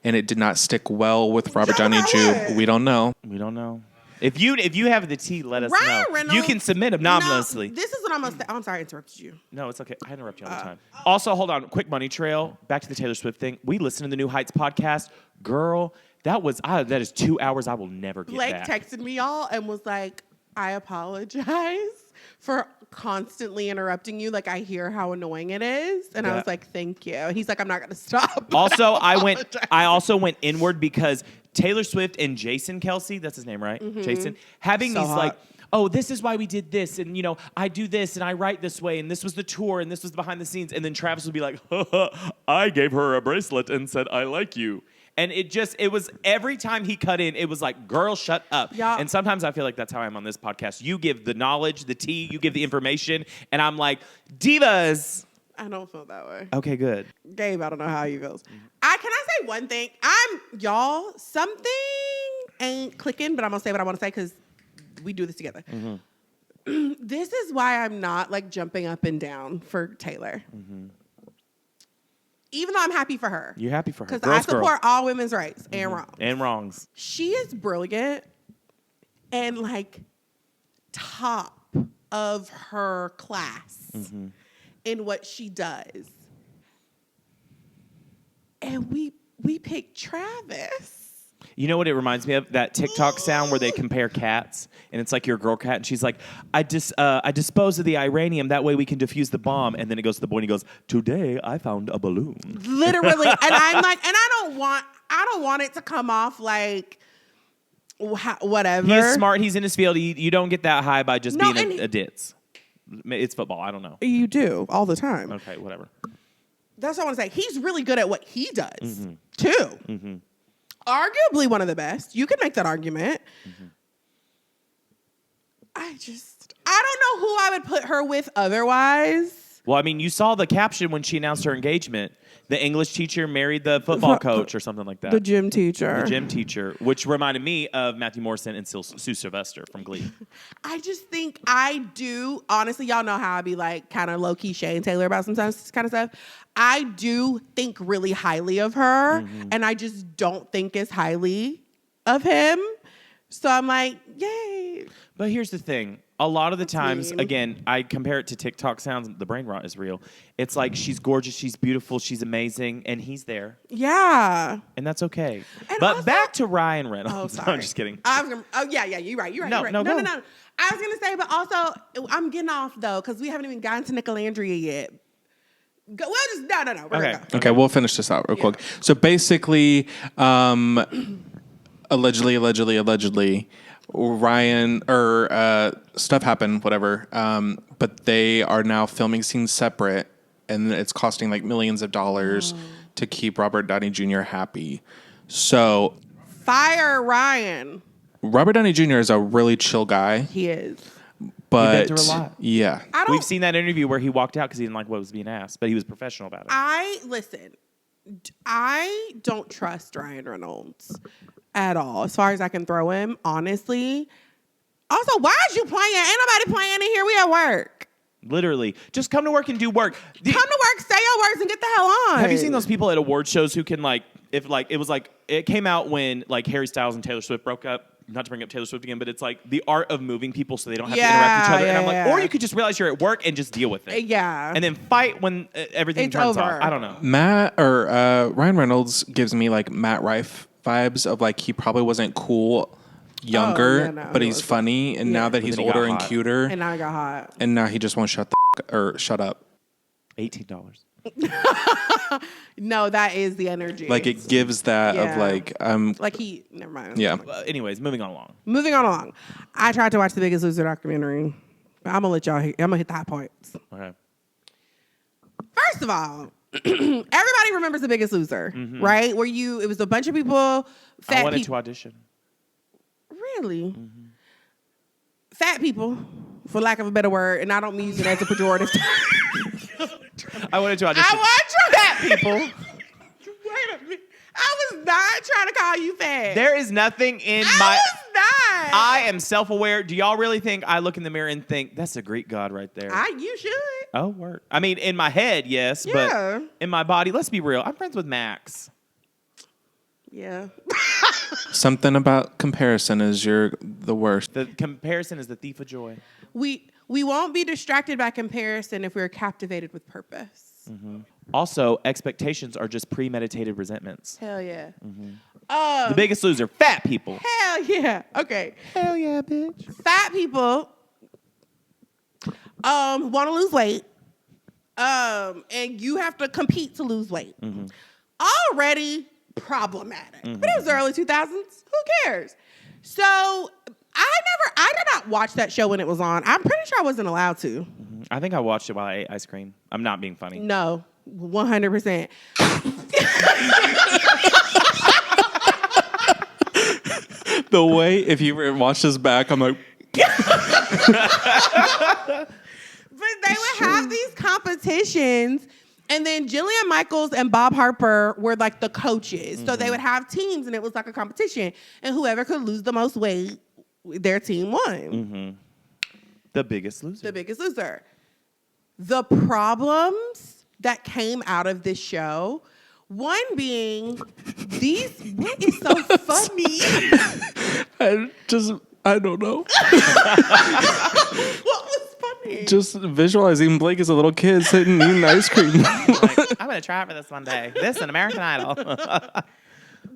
and it did not stick well with Robert Downey Jr. We don't know. We don't know. If you have the tea, let us Ryan know. Reynolds, You can submit anonymously. No, this is what I'm gonna say. I'm sorry I interrupted you. No, it's okay. I interrupt you all the time. Also, hold on. Quick money trail. Back to the Taylor Swift thing. We listened to the New Heights podcast. Girl, that is 2 hours I will never get Blake back. texted me y'all and was like, I apologize for constantly interrupting you. Like, I hear how annoying it is. And I Yeah. was like, thank you. And he's like, I'm not going to stop. Also, I also went inward because Taylor Swift and Jason Kelce, that's his name, right? Jason, having So these hot. like, oh, this is why we did this, and I do this, and I write this way, and this was the tour, and this was behind the scenes, and then Travis would be like, I gave her a bracelet and said I like you. And it was every time he cut in, it was like, girl, shut up. Yeah. And sometimes I feel like that's how I am on this podcast. You give the knowledge, the tea, you give the information, and I'm like, divas. I don't feel that way. Okay, good. Gabe, I don't know how he feels. Can I say one thing? Y'all, something ain't clicking, but I'm going to say what I want to say because we do this together. This is why I'm not like jumping up and down for Taylor. Even though I'm happy for her. You're happy for her. Because I Girl's girl. support all women's rights and wrongs. And wrongs. She is brilliant and like top of her class in what she does. And we picked Travis. You know what it reminds me of? That TikTok sound where they compare cats, and it's like your girl cat, and she's like, I dispose of the uranium, that way we can defuse the bomb. And then it goes to the boy, and he goes, today I found a balloon. Literally. And I'm like, and I don't want it to come off like whatever. He's smart. He's in his field. You don't get that high by just No, being a ditz. It's football. I don't know. You do all the time. Okay, whatever. That's what I want to say. He's really good at what he does, too. Arguably one of the best. You can make that argument. I don't know who I would put her with otherwise. Well, I mean, you saw the caption when she announced her engagement. The English teacher married the football coach or something like that. The gym teacher. The gym teacher, which reminded me of Matthew Morrison and Sue Sylvester from Glee. I just think I do. Honestly, y'all know how I be like kind of low-key Shay and Taylor about sometimes this kind of stuff. I do think really highly of her, and I just don't think as highly of him. So I'm like, yay. But here's the thing. A lot of the times, mean. again, I compare it to TikTok sounds. The brain rot is real. It's like she's gorgeous, she's beautiful, she's amazing, and he's there. Yeah. And that's okay. And But also- back to Ryan Reynolds. Oh, sorry. I'm just kidding. Yeah, you're right. You're right. No, you're right. no, No. go. I was going to say, but also, I'm getting off, though, because we haven't even gotten to Nicolandria yet. No. We're Okay. gonna go. Okay, we'll finish this out real quick. So basically, allegedly, Ryan stuff happened, whatever. But they are now filming scenes separate, and it's costing like millions of dollars to keep Robert Downey Jr. happy. So Fire Ryan. Robert Downey Jr. is a really chill guy, He is. but been through a lot. yeah, We've seen that interview where he walked out because he didn't like what was being asked, but he was professional about it. Listen, I don't trust Ryan Reynolds at all, as far as I can throw him, honestly. Also, why is you playing? Ain't nobody playing in here. We at work. Literally. Just come to work and do work. Come to work, say your words, and get the hell on. Have you seen those people at award shows who can it came out when like Harry Styles and Taylor Swift broke up? not to bring up Taylor Swift again, but it's like the art of moving people so they don't have to interact with each other. And I'm like, or you could just realize you're at work and just deal with it. Yeah. And then fight when everything turns over. off. I don't know. Ryan Reynolds gives me like Matt Rife vibes of like he probably wasn't cool younger, but he's funny. And now that he's older and cuter. And now he got hot. And now he just won't shut up. $18. No, that is the energy. Like it gives that of like never mind. Yeah. Anyways, moving on along. I tried to watch the Biggest Loser documentary, but I'm gonna hit the high points. Okay. First of all, everybody remembers The Biggest Loser, right? It was a bunch of people, fat people. I wanted to audition. Really? Mm-hmm. Fat people, for lack of a better word, and I don't mean it as a pejorative term. I wanted to audition. I want fat people. Wait a minute. I was not trying to call you fat. There is nothing in I was not. I am self-aware. Do y'all really think I look in the mirror and think, that's a Greek god right there? You should. Oh, word. I mean, in my head, yes, but in my body, let's be real. I'm friends with Max. Yeah. Something about comparison is the worst. The comparison is the thief of joy. We won't be distracted by comparison if we're captivated with purpose. Mm-hmm. Also, expectations are just premeditated resentments. Hell yeah. Mm-hmm. The Biggest Loser, fat people. Hell yeah. Okay. Hell yeah, bitch. Fat people want to lose weight, and you have to compete to lose weight. Mm-hmm. Already problematic. Mm-hmm. But it was the early 2000s. Who cares? So I did not watch that show when it was on. I'm pretty sure I wasn't allowed to. Mm-hmm. I think I watched it while I ate ice cream. I'm not being funny. No, 100%. The way, if you watch this back, I'm like... But they would have these competitions, and then Jillian Michaels and Bob Harper were like the coaches. Mm-hmm. So they would have teams, and it was like a competition. And whoever could lose the most weight, their team won. Mm-hmm. The Biggest Loser. The Biggest Loser. The problems that came out of this show, one being what is so funny? I don't know. What was funny? Just visualizing Blake as a little kid sitting eating ice cream. I'm going to try for this one day. This and American Idol.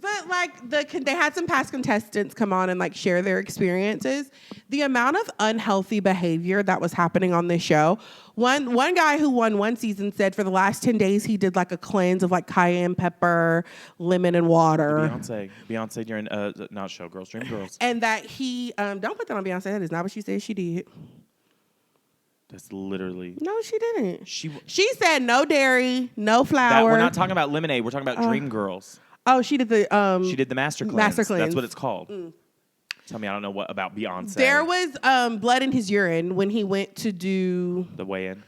But like they had some past contestants come on and like share their experiences. The amount of unhealthy behavior that was happening on this show. One guy who won one season said for the last 10 days he did like a cleanse of like cayenne pepper, lemon, and water. Beyonce during not Showgirls, Dreamgirls. And that he don't put that on Beyonce. That is not what she said she did. That's literally... No, she didn't. She said no dairy, no flour. We're not talking about Lemonade. We're talking about Dreamgirls. Oh, she did the... she did the Master Cleanse. Master Cleanse. That's what it's called. Mm. Tell me I don't know what about Beyonce. There was blood in his urine when he went to do... The weigh-in.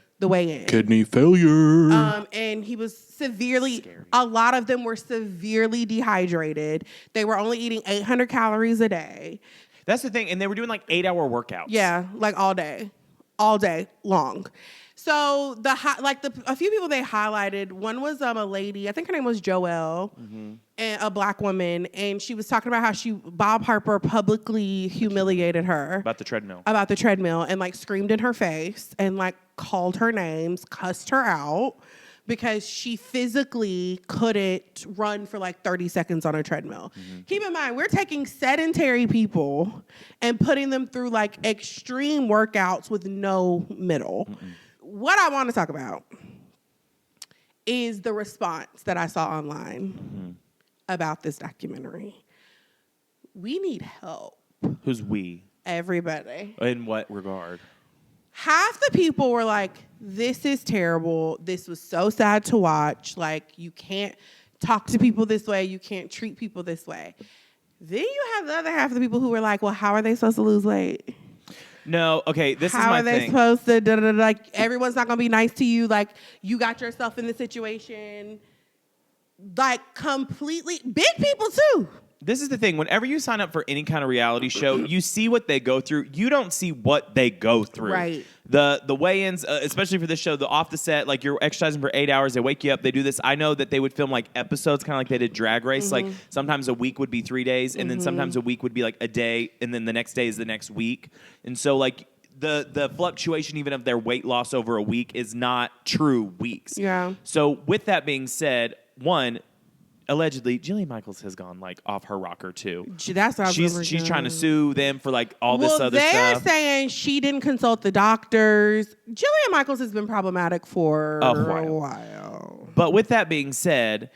Kidney failure. And he was severely... Scary. A lot of them were severely dehydrated. They were only eating 800 calories a day. That's the thing. And they were doing like 8-hour workouts. Yeah, like all day long. So a few people they highlighted. One was a lady, I think her name was Joelle, and a black woman, and she was talking about how Bob Harper publicly humiliated her about the treadmill, and like screamed in her face and like called her names, cussed her out because she physically couldn't run for like 30 seconds on a treadmill. Mm-hmm. Keep in mind, we're taking sedentary people and putting them through like extreme workouts with no middle. Mm-mm. What I want to talk about is the response that I saw online about this documentary. We need help. Who's we? Everybody. In what regard? Half the people were like, this is terrible. This was so sad to watch. Like, you can't talk to people this way. You can't treat people this way. Then you have the other half of the people who were like, well, how are they supposed to lose weight? No, okay, this is my thing. How are they supposed to, like, everyone's not going to be nice to you. Like, you got yourself in the situation. Like, completely, big people too. this is the thing. Whenever you sign up for any kind of reality show, you see what they go through. You don't see what they go through. Right. The weigh-ins, especially for this show, the off the set, like you're exercising for 8 hours, they wake you up, they do this. I know that they would film like episodes, kind of like they did Drag Race. Like sometimes a week would be 3 days, and then sometimes a week would be like a day, and then the next day is the next week. And so like the fluctuation even of their weight loss over a week is not true weeks. Yeah. So with that being said, one, allegedly, Jillian Michaels has gone like off her rocker too. That's what she's trying to sue them for like all this other stuff. They're saying she didn't consult the doctors. Jillian Michaels has been problematic for a while. But with that being said,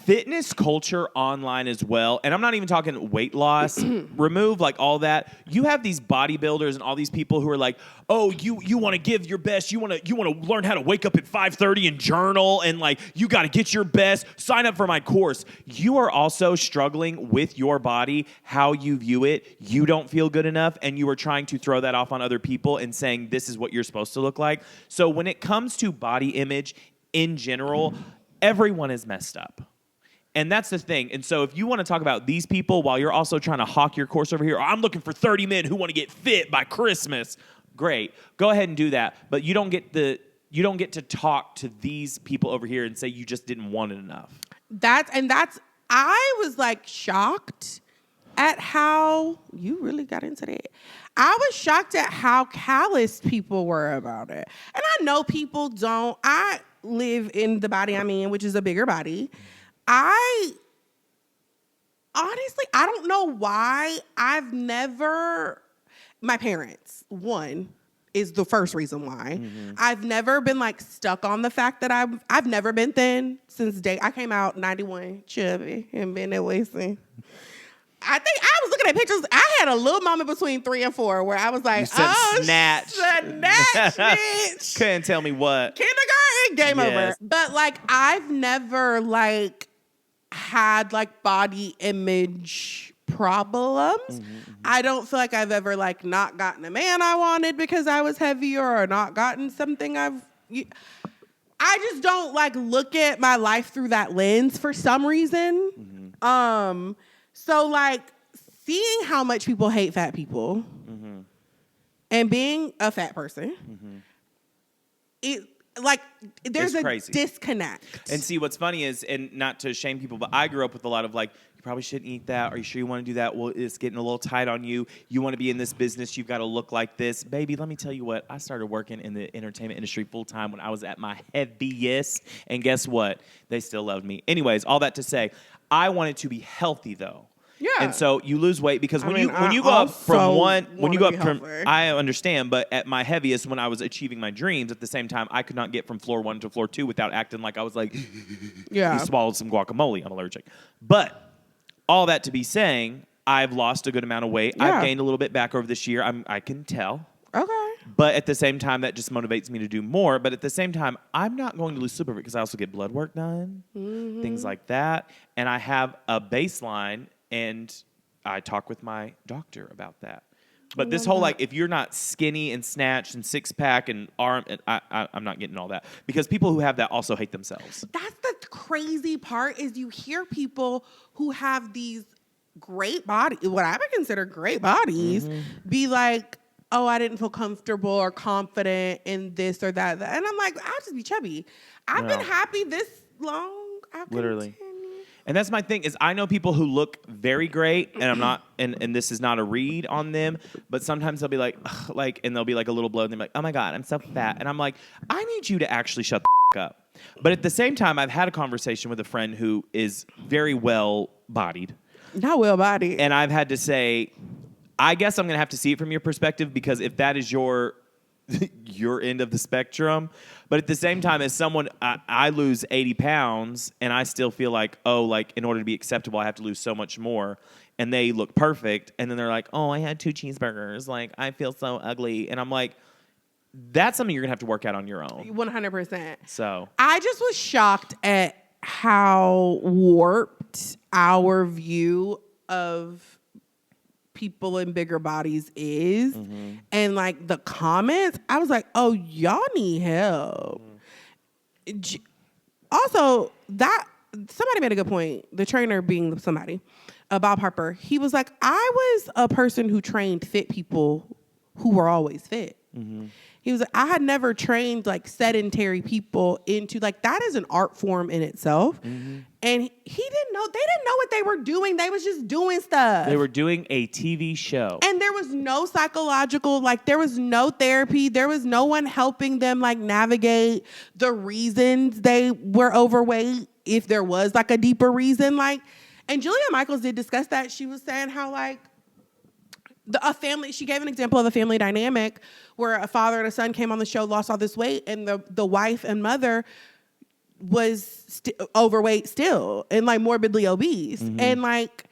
fitness culture online as well, and I'm not even talking weight loss, remove like all that. You have these bodybuilders and all these people who are like, oh, you want to give your best, you want to learn how to wake up at 5:30 and journal, and like you got to get your best, sign up for my course. You are also struggling with your body, how you view it. You don't feel good enough, and you are trying to throw that off on other people and saying this is what you're supposed to look like. So when it comes to body image in general, everyone is messed up. And that's the thing. And so if you want to talk about these people while you're also trying to hawk your course over here, I'm looking for 30 men who want to get fit by Christmas. Great. Go ahead and do that. But you don't get to talk to these people over here and say you just didn't want it enough. I was like shocked at how you really got into that. I was shocked at how callous people were about it. And I know people don't. I live in the body I'm in, which is a bigger body. I don't know why my parents, one, is the first reason why. Mm-hmm. I've never been like stuck on the fact that I've never been thin since I came out 91, chubby, and been that way since. I think I was looking at pictures. I had a little moment between 3 and 4 where I was like, snatch, bitch. Couldn't tell me what. Kindergarten, game over. But like, I've never like had like body image problems. Mm-hmm. I don't feel like I've ever like not gotten a man I wanted because I was heavier, or not gotten something I just don't like look at my life through that lens for some reason. Mm-hmm. So like seeing how much people hate fat people, mm-hmm. and being a fat person, mm-hmm. There's a disconnect. And see, what's funny is, and not to shame people, but I grew up with a lot of like, you probably shouldn't eat that. Are you sure you want to do that? Well, it's getting a little tight on you. You want to be in this business. You've got to look like this. Baby, let me tell you what. I started working in the entertainment industry full time when I was at my heaviest. And guess what? They still loved me. Anyways, all that to say, I wanted to be healthy though. Yeah. And so you lose weight because when you go up from I understand, but at my heaviest, when I was achieving my dreams, at the same time, I could not get from floor 1 to floor 2 without acting like I was like, you swallowed some guacamole, I'm allergic. But all that to be saying, I've lost a good amount of weight. Yeah. I've gained a little bit back over this year. I can tell. Okay. But at the same time, that just motivates me to do more. But at the same time, I'm not going to lose super weight because I also get blood work done, mm-hmm. things like that. And I have a baseline. And I talk with my doctor about that. But this whole, like, if you're not skinny and snatched and six-pack and arm, I'm not getting all that. Because people who have that also hate themselves. That's the crazy part is you hear people who have these great bodies, what I would consider great bodies, mm-hmm. be like, oh, I didn't feel comfortable or confident in this or that. And I'm like, I'll just be chubby. I've been happy this long. Literally. And that's my thing is I know people who look very great, and I'm not, and this is not a read on them, but sometimes they'll be like, and they'll be like a little blow, and they're like, oh my God, I'm so fat. And I'm like, I need you to actually shut the up. But at the same time, I've had a conversation with a friend who is very well-bodied. Not well-bodied. And I've had to say, I guess I'm going to have to see it from your perspective, because if that is your end of the spectrum. But at the same time, as someone, I lose 80 pounds and I still feel like, oh, like in order to be acceptable, I have to lose so much more. And they look perfect. And then they're like, oh, I had 2 cheeseburgers. Like, I feel so ugly. And I'm like, that's something you're going to have to work out on your own. 100%. So I just was shocked at how warped our view of people in bigger bodies is. Mm-hmm. And like the comments, I was like, oh, y'all need help. Mm-hmm. Also, that somebody made a good point. The trainer being somebody, Bob Harper. He was like, I was a person who trained fit people who were always fit. Mm-hmm. He was like, I had never trained like sedentary people into like, that is an art form in itself. Mm-hmm. And they didn't know what they were doing. They was just doing stuff. They were doing a TV show. And there was no psychological, like there was no therapy. There was no one helping them like navigate the reasons they were overweight. If there was like a deeper reason, like, and Julia Michaels did discuss that. She was saying how like, she gave an example of a family dynamic where a father and a son came on the show, lost all this weight, and the wife and mother was overweight still and like morbidly obese. Mm-hmm. And like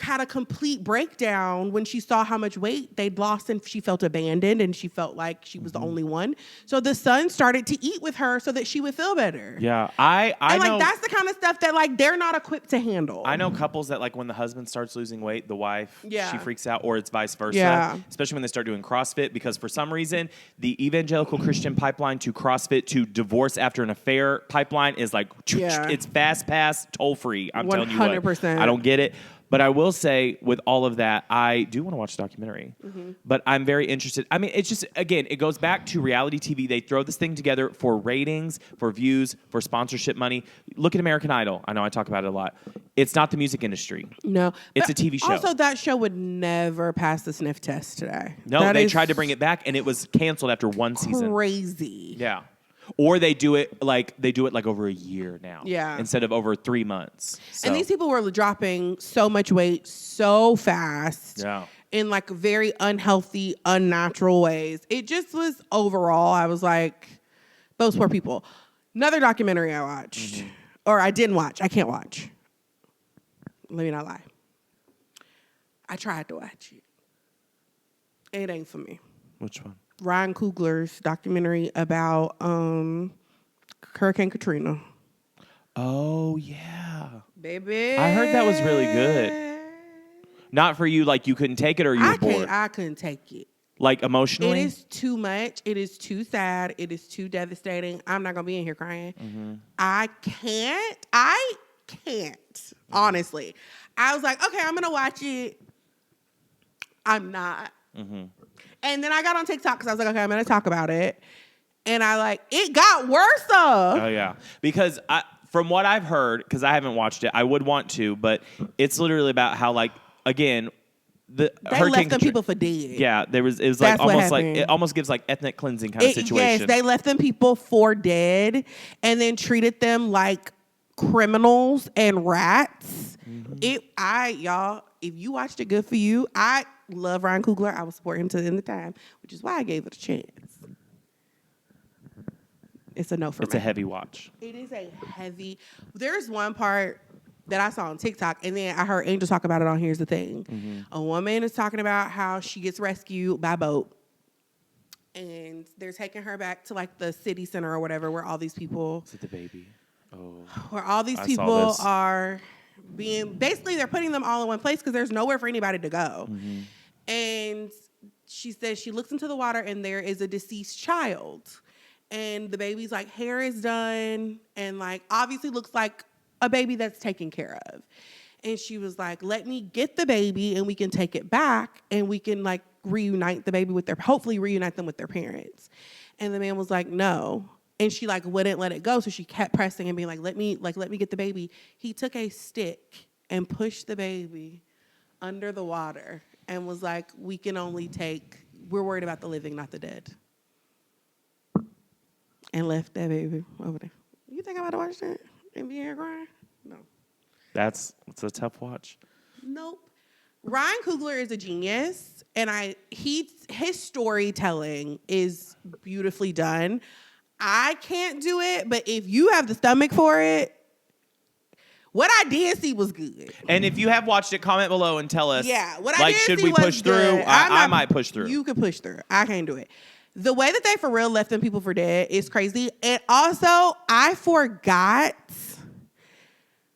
had a complete breakdown when she saw how much weight they'd lost, and she felt abandoned and she felt like she was the only one. So the son started to eat with her so that she would feel better. Yeah. I know, like that's the kind of stuff that like they're not equipped to handle. I know couples that like when the husband starts losing weight, the wife, she freaks out, or it's vice versa. Yeah. Especially when they start doing CrossFit, because for some reason the evangelical Christian pipeline to CrossFit to divorce after an affair pipeline is like it's fast pass, toll free. I'm 100%. Telling you what. I don't get it. But I will say, with all of that, I do want to watch the documentary. Mm-hmm. But I'm very interested. I mean, it's just, again, it goes back to reality TV. They throw this thing together for ratings, for views, for sponsorship money. Look at American Idol. I know I talk about it a lot. It's not the music industry. No. It's a TV show. Also, that show would never pass the sniff test today. No, they tried to bring it back, and it was canceled after one season. Crazy. Yeah. Or they do it like over a year now. Yeah. Instead of over 3 months. So. And these people were dropping so much weight so fast. Yeah. In like very unhealthy, unnatural ways. It just was overall, I was like, those poor people. Another documentary I watched, or I didn't watch. I can't watch. Let me not lie. I tried to watch it. It ain't for me. Which one? Ryan Coogler's documentary about Hurricane Katrina. Oh, yeah. Baby. I heard that was really good. Not for you, like you couldn't take it, or you were bored? I couldn't take it. Like emotionally? It is too much. It is too sad. It is too devastating. I'm not going to be in here crying. Mm-hmm. I can't, honestly. I was like, okay, I'm going to watch it. I'm not. Mm-hmm. And then I got on TikTok because I was like, okay, I'm going to talk about it. And it got worse. Oh, yeah. Because from what I've heard, because I haven't watched it, I would want to, but it's literally about how, like, again, they left them people for dead. Yeah, it was like almost like, it almost gives like ethnic cleansing kind of situation. Yes, they left them people for dead and then treated them like criminals and rats. Mm-hmm. Y'all, if you watched it, good for you. I love Ryan Coogler. I will support him to the end of time, which is why I gave it a chance. It's a no for me. It's a heavy watch. It is a heavy. There's one part that I saw on TikTok, and then I heard Angel talk about it on Here's the Thing. Mm-hmm. A woman is talking about how she gets rescued by boat, and they're taking her back to like the city center or whatever, where all these people. Is it the baby? Oh. Where all these people are being, basically they're putting them all in one place because there's nowhere for anybody to go. Mm-hmm. And she says she looks into the water and there is a deceased child. And the baby's like hair is done and like obviously looks like a baby that's taken care of. And she was like, let me get the baby and we can take it back and we can like reunite the baby with hopefully reunite them with their parents. And the man was like, no. And she like wouldn't let it go. So she kept pressing and being like, let me get the baby. He took a stick and pushed the baby under the water and was like, we're worried about the living, not the dead. And left that baby over there. You think I'm about to watch that and be here crying? No. It's a tough watch. Nope. Ryan Coogler is a genius, and his storytelling is beautifully done. I can't do it, but if you have the stomach for it, what I did see was good. And if you have watched it, comment below and tell us. Yeah, what I did should see we was push good. through? I might push through. You could push through. I can't do it. The way that they for real left them people for dead is crazy. And also, I forgot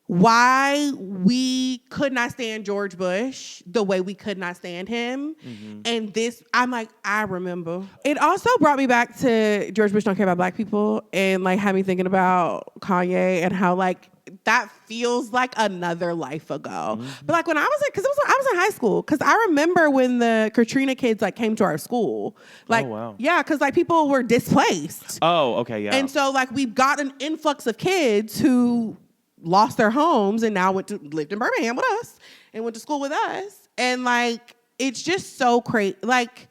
why we could not stand George Bush the way we could not stand him. Mm-hmm. And I'm like, I remember. It also brought me back to George Bush don't care about black people and like had me thinking about Kanye and how like that feels like another life ago. But like when I was like, I was in high school, because I remember when the Katrina kids like came to our school. Like, wow. yeah, because like people were displaced. Oh, okay, yeah. And so like we've got an influx of kids who lost their homes and now lived in Birmingham with us and went to school with us. And like, it's just so crazy. Like,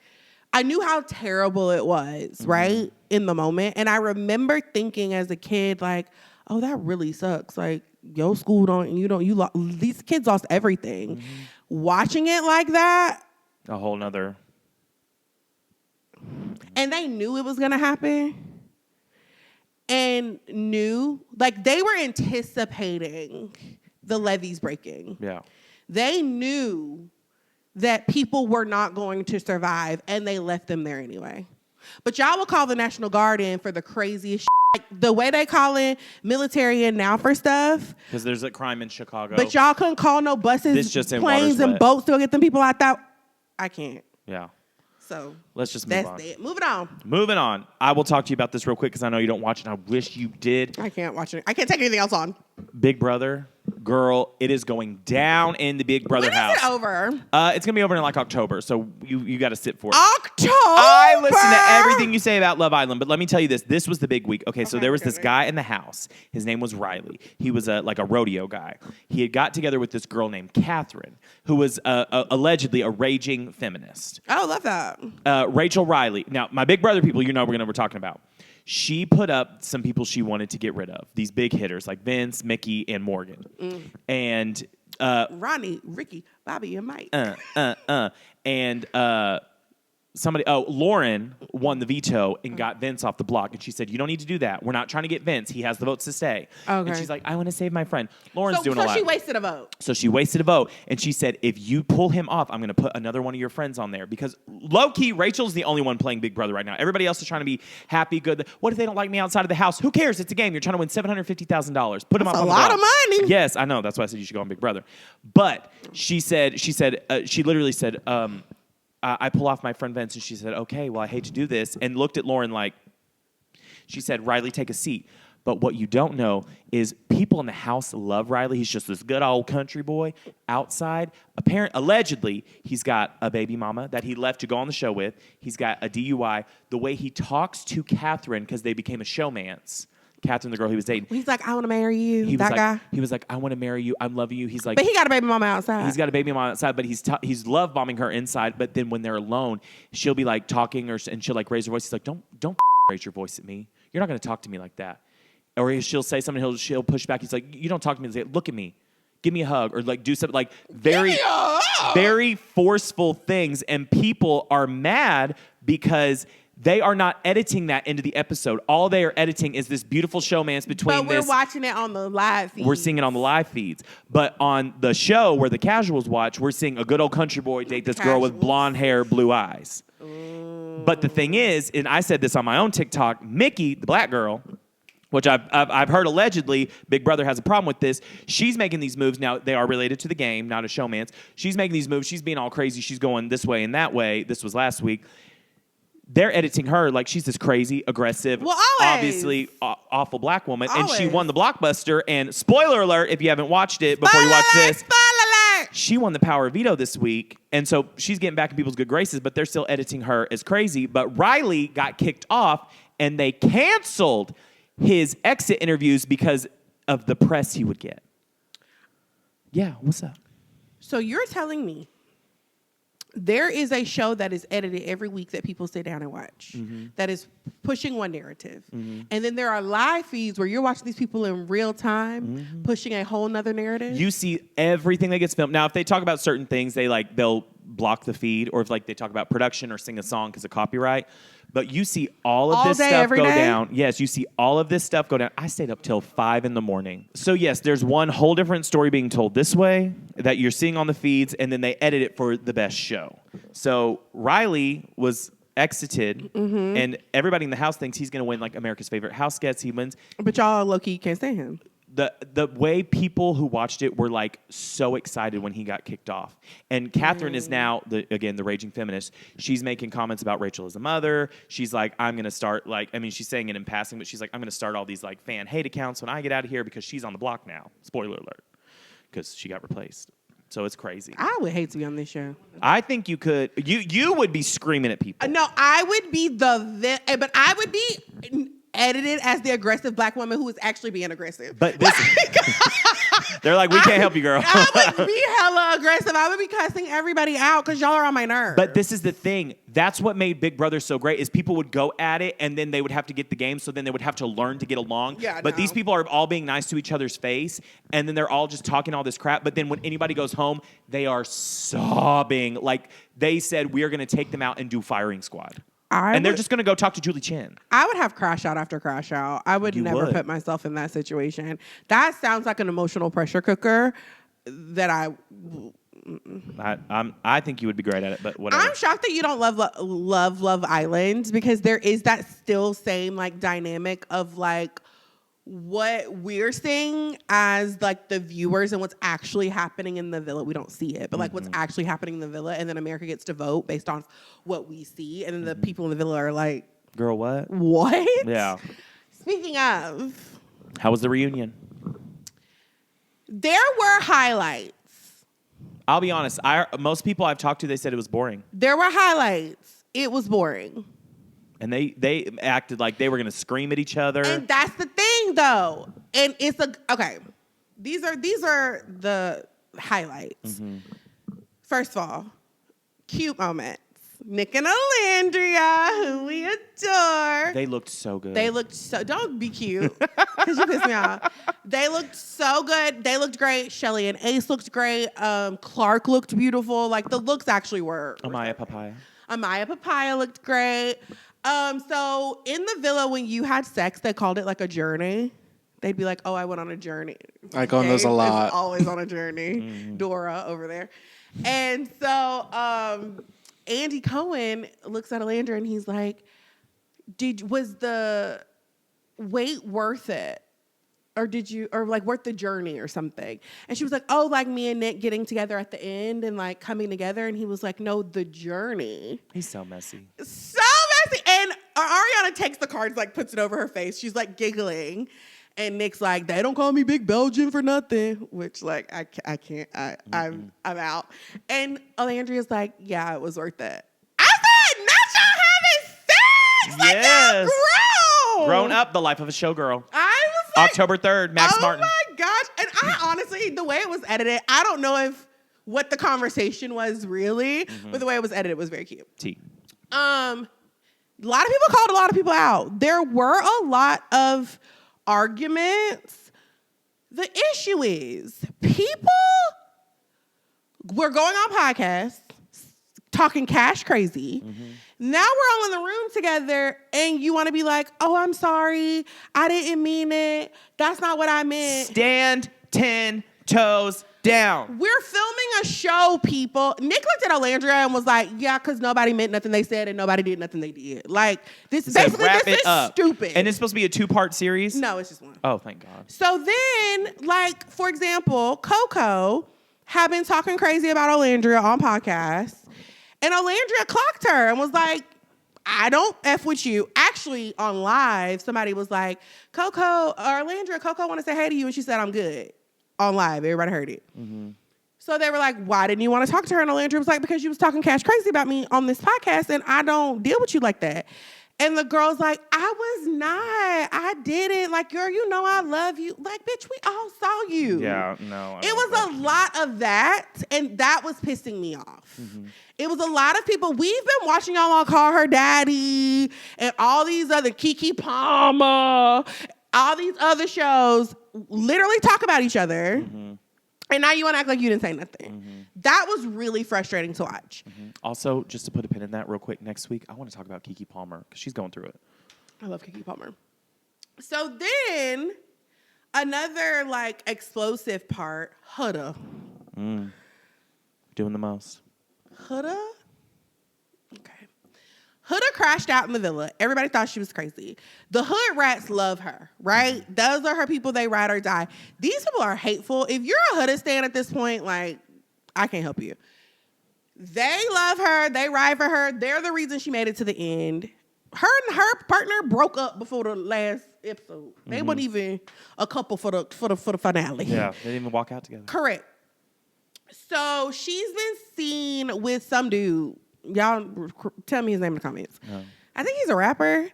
I knew how terrible it was, right? In the moment. And I remember thinking as a kid, like, oh, that really sucks. Like, your school these kids lost everything. Watching it like that. A whole nother. And they knew it was going to happen. And knew, like, they were anticipating the levees breaking. Yeah. They knew that people were not going to survive, and they left them there anyway. But y'all will call the National Guard in for the craziest shit. Like the way they call in military in now for stuff. Because there's a crime in Chicago. But y'all couldn't call no buses, planes, and boats to go get them people out there. I can't. Yeah. So let's just move on. That's it. Moving on. Moving on. I will talk to you about this real quick because I know you don't watch it. And I wish you did. I can't watch it. I can't take anything else on. Big Brother, girl, it is going down in the Big Brother house. When is it over? It's gonna be over in like October, so you got to sit for it. October. I listen to everything you say about Love Island, but let me tell you this: this was the big week. Okay, so there was this guy in the house. His name was Riley. He was like a rodeo guy. He had got together with this girl named Catherine, who was allegedly a raging feminist. Oh, love that. Rachel Riley. Now, my Big Brother people, you know we're talking about. She put up some people she wanted to get rid of. These big hitters like Vince, Mickey, and Morgan. And Ronnie, Ricky, Bobby, and Mike. And Lauren won the veto and got Vince off the block. And she said, you don't need to do that. We're not trying to get Vince. He has the votes to stay. Okay. And she's like, I want to save my friend. Lauren's doing a lot. So she wasted a vote. So she wasted a vote. And she said, if you pull him off, I'm going to put another one of your friends on there. Because low-key, Rachel's the only one playing Big Brother right now. Everybody else is trying to be happy, good. What if they don't like me outside of the house? Who cares? It's a game. You're trying to win $750,000. Put him up on the block. That's a lot of money. Yes, I know. That's why I said you should go on Big Brother. But she literally said, I pull off my friend Vince, and she said, okay, well, I hate to do this, and looked at Lauren like, she said, Riley, take a seat. But what you don't know is people in the house love Riley. He's just this good old country boy. Outside, allegedly, he's got a baby mama that he left to go on the show with. He's got a DUI. The way he talks to Catherine, because they became a showmance, Catherine, the girl he was dating. He's like, I want to marry you. Guy. He was like, I want to marry you. I'm loving you. He's like, but he got a baby mama outside. He's got a baby mama outside, but he's love bombing her inside. But then when they're alone, she'll be like talking and she'll like raise her voice. He's like, don't raise your voice at me. You're not going to talk to me like that. Or she'll say something. She'll push back. He's like, you don't talk to me. He's like, look at me. Give me a hug. Or like do something like very forceful things. And people are mad because they are not editing that into the episode. All they are editing is this beautiful showmance between But we're watching it on the live feeds. We're seeing it on the live feeds. But on the show where the casuals watch, we're seeing a good old country boy date this girl with blonde hair, blue eyes. But the thing is, and I said this on my own TikTok, Mickey, the black girl, which I've heard allegedly Big Brother has a problem with this. She's making these moves. Now, they are related to the game, not a showmance. She's making these moves. She's being all crazy. She's going this way and that way. This was last week. They're editing her like she's this crazy, aggressive, obviously awful black woman. Always. And she won the Blockbuster. And spoiler alert, if you haven't watched it before you watch this, she won the Power of Veto this week. And so she's getting back in people's good graces, but they're still editing her as crazy. But Riley got kicked off, and they canceled his exit interviews because of the press he would get. Yeah, what's up? So you're telling me there is a show that is edited every week that people sit down and watch that is pushing one narrative. And then there are live feeds where you're watching these people in real time pushing a whole nother narrative. You see everything that gets filmed. Now, if they talk about certain things, they'll block the feed, or if like they talk about production or sing a song because of copyright. But you see all of this stuff go down. Yes, you see all of this stuff go down. I stayed up till 5 a.m. So yes, there's one whole different story being told this way that you're seeing on the feeds, and then they edit it for the best show. So Riley was exited, and everybody in the house thinks he's going to win like America's Favorite House Guest. He wins. But y'all low-key can't stand him. the way people who watched it were like so excited when he got kicked off. And Catherine is now the raging feminist. She's making comments about Rachel as a mother. She's like, I'm gonna start she's saying it in passing, but she's like, I'm gonna start all these like fan hate accounts when I get out of here because she's on the block now. Spoiler alert, because she got replaced. So it's crazy. I would hate to be on this show. I think you could. You would be screaming at people. No, I would be but I would be edited as the aggressive black woman who is actually being aggressive. But this, they're like, we can't help you, girl. I would be hella aggressive. I would be cussing everybody out because y'all are on my nerves. But this is the thing. That's what made Big Brother so great is people would go at it and then they would have to get the game. So then they would have to learn to get along. Yeah, but these people are all being nice to each other's face. And then they're all just talking all this crap. But then when anybody goes home, they are sobbing. Like they said, we are going to take them out and do firing squad. They're just going to go talk to Julie Chen. I would have crash out after crash out. I would never put myself in that situation. That sounds like an emotional pressure cooker that I think you would be great at it, but whatever. I'm shocked that you don't love Island because there is that still same like dynamic of like what we're seeing as like the viewers and what's actually happening in the villa. We don't see it, but like what's actually happening in the villa, and then America gets to vote based on what we see, and then the people in the villa are like, girl, what? What? Yeah. Speaking of, how was the reunion? There were highlights. I'll be honest. Most people I've talked to, they said it was boring. There were highlights. It was boring. And they acted like they were going to scream at each other. And that's the thing, though. And it's okay. These are the highlights. First of all, cute moments. Nick and Alandria, who we adore. They looked so good. Don't be cute, because you piss me off. They looked so good. They looked great. Shelly and Ace looked great. Clark looked beautiful. Like the looks actually were. Amaya Papaya looked great. So in the villa, when you had sex, they called it like a journey. They'd be like, "Oh, I went on a journey." I go on those a lot. Always on a journey. Dora over there. And so Andy Cohen looks at Alandra and he's like, was the wait worth it? Or worth the journey or something? And she was like, oh, like me and Nick getting together at the end and like coming together. And he was like, no, the journey. He's so messy. So messy. And Ariana takes the cards, like puts it over her face. She's like giggling. And Nick's like, they don't call me Big Belgian for nothing. Which like, I can't, I'm out. And Alandria's like, yeah, it was worth it. I said, not y'all having sex. Like, yes. Y'all grown up, the life of a showgirl. I was like, October 3rd, Max Martin. Oh my gosh. And I honestly, the way it was edited, I don't know what the conversation was really, but the way it was edited was very cute. A lot of people called a lot of people out. There were a lot of arguments. The issue is people were going on podcasts talking cash crazy. Now we're all in the room together and you want to be like, oh, I'm sorry. I didn't mean it. That's not what I meant. Stand 10 toes down. We're filming a show, people. Nick looked at Alandria and was like, yeah, because nobody meant nothing they said and nobody did nothing they did. Like, this is stupid. And it's supposed to be a 2-part series? No, it's just one. Oh, thank God. So then, like, for example, Coco had been talking crazy about Alandria on podcasts. And Alandria clocked her and was like, I don't F with you. Actually, on live, somebody was like, Alandria, Coco want to say hey to you. And she said, I'm good. On live. Everybody heard it. So they were like, why didn't you want to talk to her? And Alandria was like, because you was talking cash crazy about me on this podcast and I don't deal with you like that. And the girl's like, I was not. I didn't. Like, girl, you know I love you. Like, bitch, we all saw you. Yeah, no. It was a lot of that, and that was pissing me off. It was a lot of people. We've been watching y'all all call her daddy and all these other Keke Palmer, all these other shows literally talk about each other. And now you want to act like you didn't say nothing. That was really frustrating to watch. Also, just to put a pin in that real quick, next week, I want to talk about Keke Palmer because she's going through it. I love Keke Palmer. So then, another like explosive part, Huda. Doing the most. Huda? Okay. Huda crashed out in the villa. Everybody thought she was crazy. The hood rats love her, right? Those are her people. They ride or die. These people are hateful. If you're a Huda stan at this point, like, I can't help you. They love her. They ride for her. They're the reason she made it to the end. Her and her partner broke up before the last episode. They weren't even a couple for the finale. Yeah, they didn't even walk out together. Correct. So she's been seen with some dude. Y'all tell me his name in the comments. I think he's a rapper.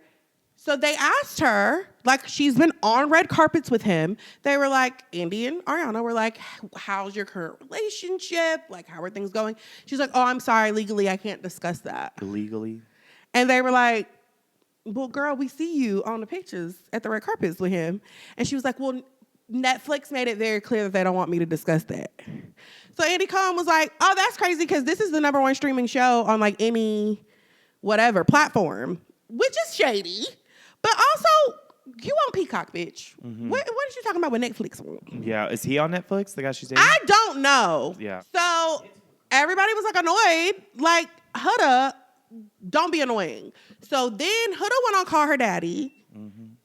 So they asked her, like, she's been on red carpets with him. They were like, Andy and Ariana were like, how's your current relationship? Like, how are things going? She's like, oh, I'm sorry, legally, I can't discuss that. Illegally? And they were like, well, girl, we see you on the pictures at the red carpets with him. And she was like, well, Netflix made it very clear that they don't want me to discuss that. So Andy Cohen was like, oh, that's crazy because this is the #1 streaming show on like any whatever platform, which is shady. But also, you on Peacock, bitch. What is you talking about with Netflix? Yeah, is he on Netflix, the guy she's dating? I don't know. Yeah. So everybody was like annoyed. Like, Huda, don't be annoying. So then Huda went on Call Her Daddy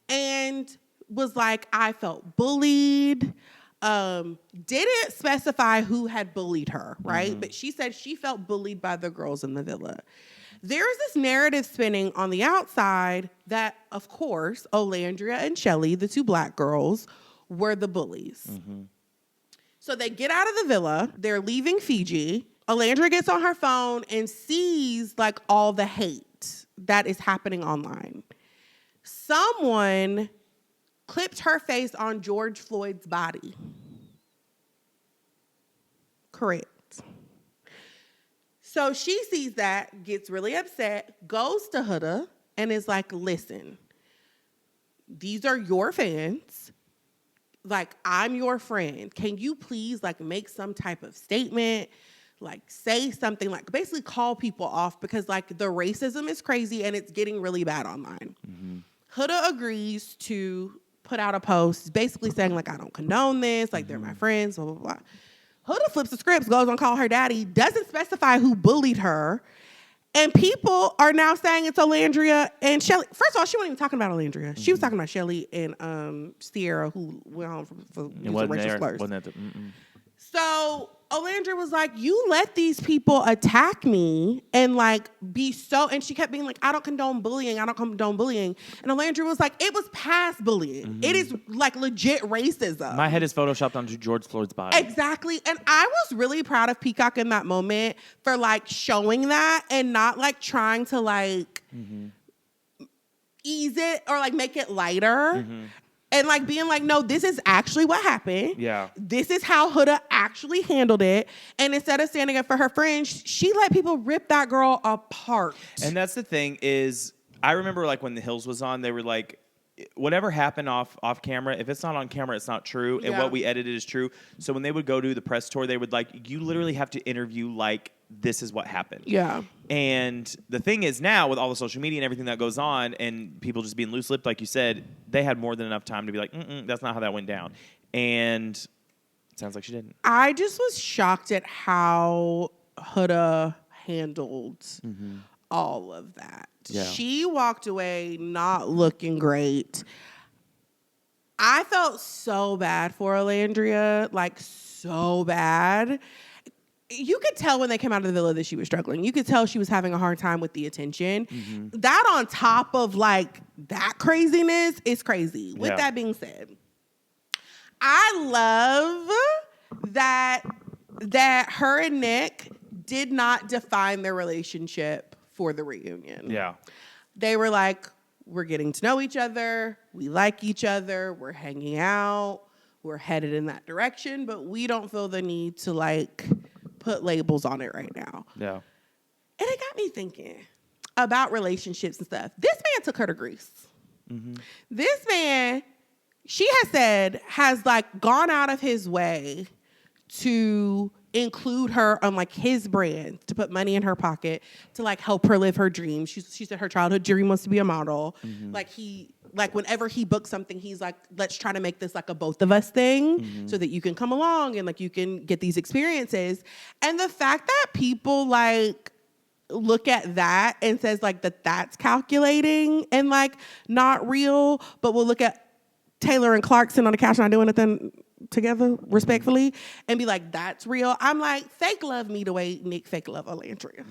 and was like, I felt bullied. Didn't specify who had bullied her, right? But she said she felt bullied by the girls in the villa. There's this narrative spinning on the outside that, of course, Olandria and Shelly, the two black girls, were the bullies. So they get out of the villa. They're leaving Fiji. Olandria gets on her phone and sees like all the hate that is happening online. Someone clipped her face on George Floyd's body. Correct. So she sees that, gets really upset, goes to Huda, and is like, listen, these are your fans. Like, I'm your friend. Can you please, like, make some type of statement? Like, say something, like, basically call people off because, like, the racism is crazy and it's getting really bad online. Huda agrees to put out a post basically saying, like, I don't condone this. Like, they're my friends, blah, blah, blah. Huda flips the scripts, goes on Call Her Daddy, doesn't specify who bullied her. And people are now saying it's Olandria and Shelly. First of all, she wasn't even talking about Olandria. She was talking about Shelly and Sierra, who went home for using racial slurs. So Olandria was like, you let these people attack me and like be so, and she kept being like, I don't condone bullying. I don't condone bullying. And Olandria was like, it was past bullying. It is like legit racism. My head is photoshopped onto George Floyd's body. Exactly. And I was really proud of Peacock in that moment for like showing that and not like trying to like ease it or like make it lighter. And like being like, no, this is actually what happened. Yeah. This is how Huda actually handled it. And instead of standing up for her friends, she let people rip that girl apart. And that's the thing is, I remember like when The Hills was on, they were like, whatever happened off camera, if it's not on camera, it's not true. And what we edited is true. So when they would go do the press tour, they would like, you literally have to interview like, this is what happened. Yeah. And the thing is now with all the social media and everything that goes on and people just being loose-lipped, like you said, they had more than enough time to be like, that's not how that went down. And it sounds like she didn't. I just was shocked at how Huda handled all of that. Yeah. She walked away not looking great. I felt so bad for Olandria, like so bad. You could tell when they came out of the villa that she was struggling. You could tell she was having a hard time with the attention. That on top of like that craziness is crazy. With that being said, I love that her and Nick did not define their relationship for the reunion. Yeah. They were like, we're getting to know each other. We like each other. We're hanging out. We're headed in that direction, but we don't feel the need to like put labels on it right now. Yeah. And it got me thinking about relationships and stuff. This man took her to Greece. This man, she has said, has like gone out of his way to include her on like his brand, to put money in her pocket, to like help her live her dreams. She said her childhood dream was to be a model. Like whenever he books something, he's like, let's try to make this like a both of us thing so that you can come along and like you can get these experiences. And the fact that people like look at that and says like that's calculating and like not real, but we'll look at Taylor and Clarkson on the couch not doing anything together respectfully and be like, that's real. I'm like, fake love me the way Nick fake love Olandria.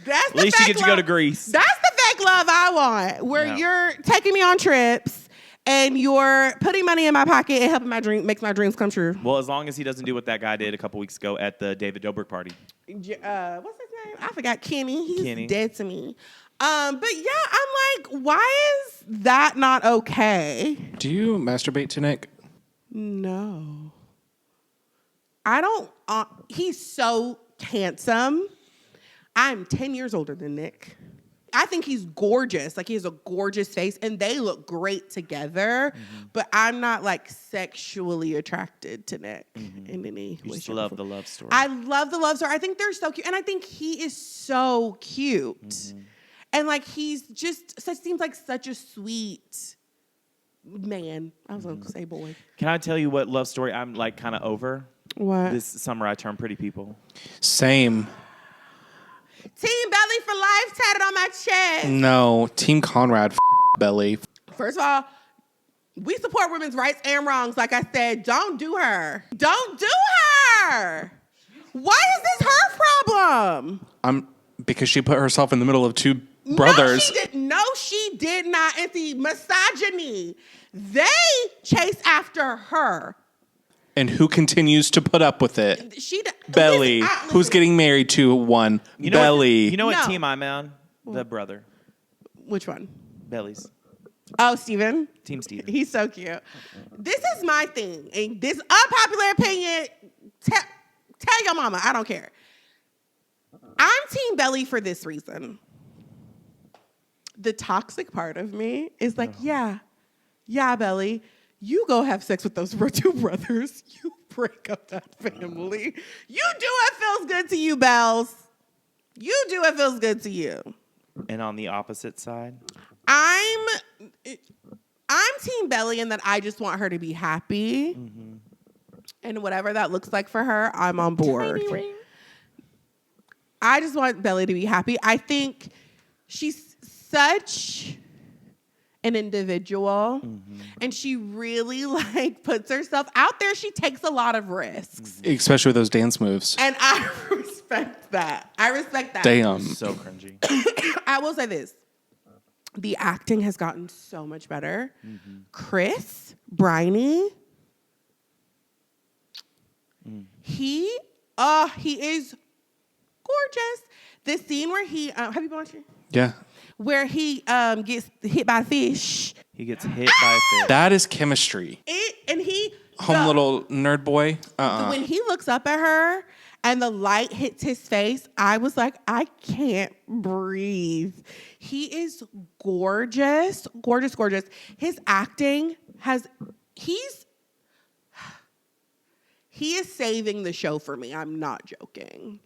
That's At least you get to go to Greece. That's the fake love I want, where you're taking me on trips and you're putting money in my pocket and helping makes my dreams come true. Well, as long as he doesn't do what that guy did a couple weeks ago at the David Dobrik party. What's his name? I forgot. Kenny. He's dead to me. But yeah, I'm like, why is that not okay? Do you masturbate to Nick? No. I don't. He's so handsome. I'm 10 years older than Nick. I think he's gorgeous. Like, he has a gorgeous face, and they look great together. Mm-hmm. But I'm not, like, sexually attracted to Nick in any way. You just love the love story. I love the love story. I think they're so cute. And I think he is so cute. Mm-hmm. And, like, he's just seems like such a sweet man. I was going to say boy. Can I tell you what love story I'm, like, kind of over? What? This summer I turned Pretty People. Same. Team Belly for life tatted on my chest. No, Team Conrad Belly. First of all, we support women's rights and wrongs. Like I said, don't do her. Don't do her. Why is this her problem? Because she put herself in the middle of two brothers. No, she did not. And see, misogyny. They chase after her. And who continues to put up with it? Belly, who's getting married to one. Belly. You know what team I'm on? The brother. Which one? Belly's. Oh, Steven. Team Steven. He's so cute. This is my thing. And this unpopular opinion, tell your mama. I don't care. I'm Team Belly for this reason. The toxic part of me is like, yeah, Belly. You go have sex with those two brothers. You break up that family. You do what feels good to you, Bells. You do what feels good to you. And on the opposite side? I'm Team Belly in that I just want her to be happy. Mm-hmm. And whatever that looks like for her, I'm on board. I just want Belly to be happy. I think she's such an individual, and she really like puts herself out there. She takes a lot of risks, especially with those dance moves. And I respect that. Damn, so cringy. I will say this: the acting has gotten so much better. Mm-hmm. Chris Briney, he is gorgeous. The scene where he have you been watching? Yeah. Where he gets hit by a fish. He gets hit by a fish. That is chemistry. Little nerd boy. When he looks up at her and the light hits his face, I was like, I can't breathe. He is gorgeous, gorgeous, gorgeous. His acting he is saving the show for me. I'm not joking.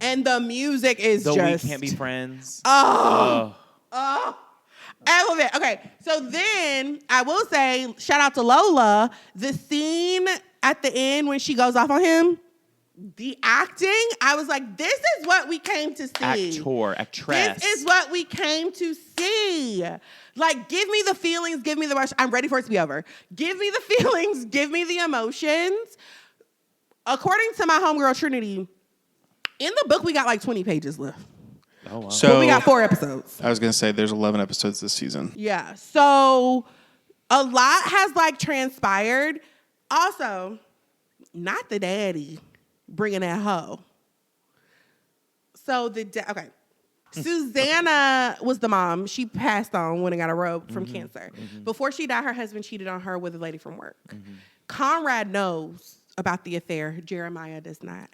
And the music is We just... Can't Be Friends. I love it. Okay, so then I will say, shout out to Lola. The scene at the end when she goes off on him, the acting, I was like, this is what we came to see. Actress. This is what we came to see. Like, give me the feelings, give me the rush. I'm ready for it to be over. Give me the feelings, give me the emotions. According to my homegirl Trinity, in the book, we got like 20 pages left. Oh, wow. So we got 4 episodes. I was going to say there's 11 episodes this season. Yeah. So a lot has like transpired. Also, not the daddy bringing that hoe. So okay. Susanna was the mom. She passed on when it got a robe from cancer. Mm-hmm. Before she died, her husband cheated on her with a lady from work. Mm-hmm. Conrad knows about the affair. Jeremiah does not.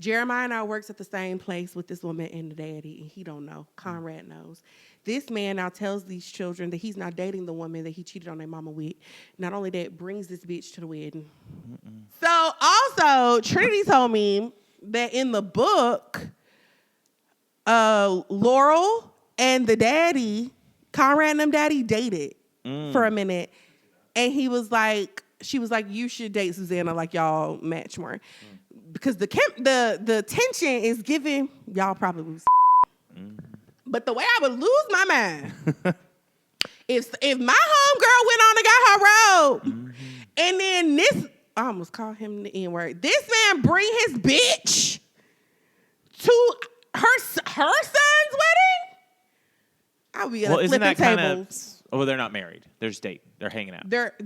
Jeremiah now works at the same place with this woman and the daddy, and he don't know. Conrad knows. This man now tells these children that he's not dating the woman that he cheated on their mama with. Not only that, brings this bitch to the wedding. Mm-mm. So also, Trinity told me that in the book, Laurel and the daddy, Conrad and them daddy dated for a minute. And she was like, you should date Susanna, like y'all match more. because the tension is giving, y'all probably lose. But the way I would lose my mind, if my homegirl went on and got her robe, and then I almost called him the N-word. This man bring his bitch to her son's wedding. I'll be flipping tables. They're not married. They're just dating. They're hanging out. They're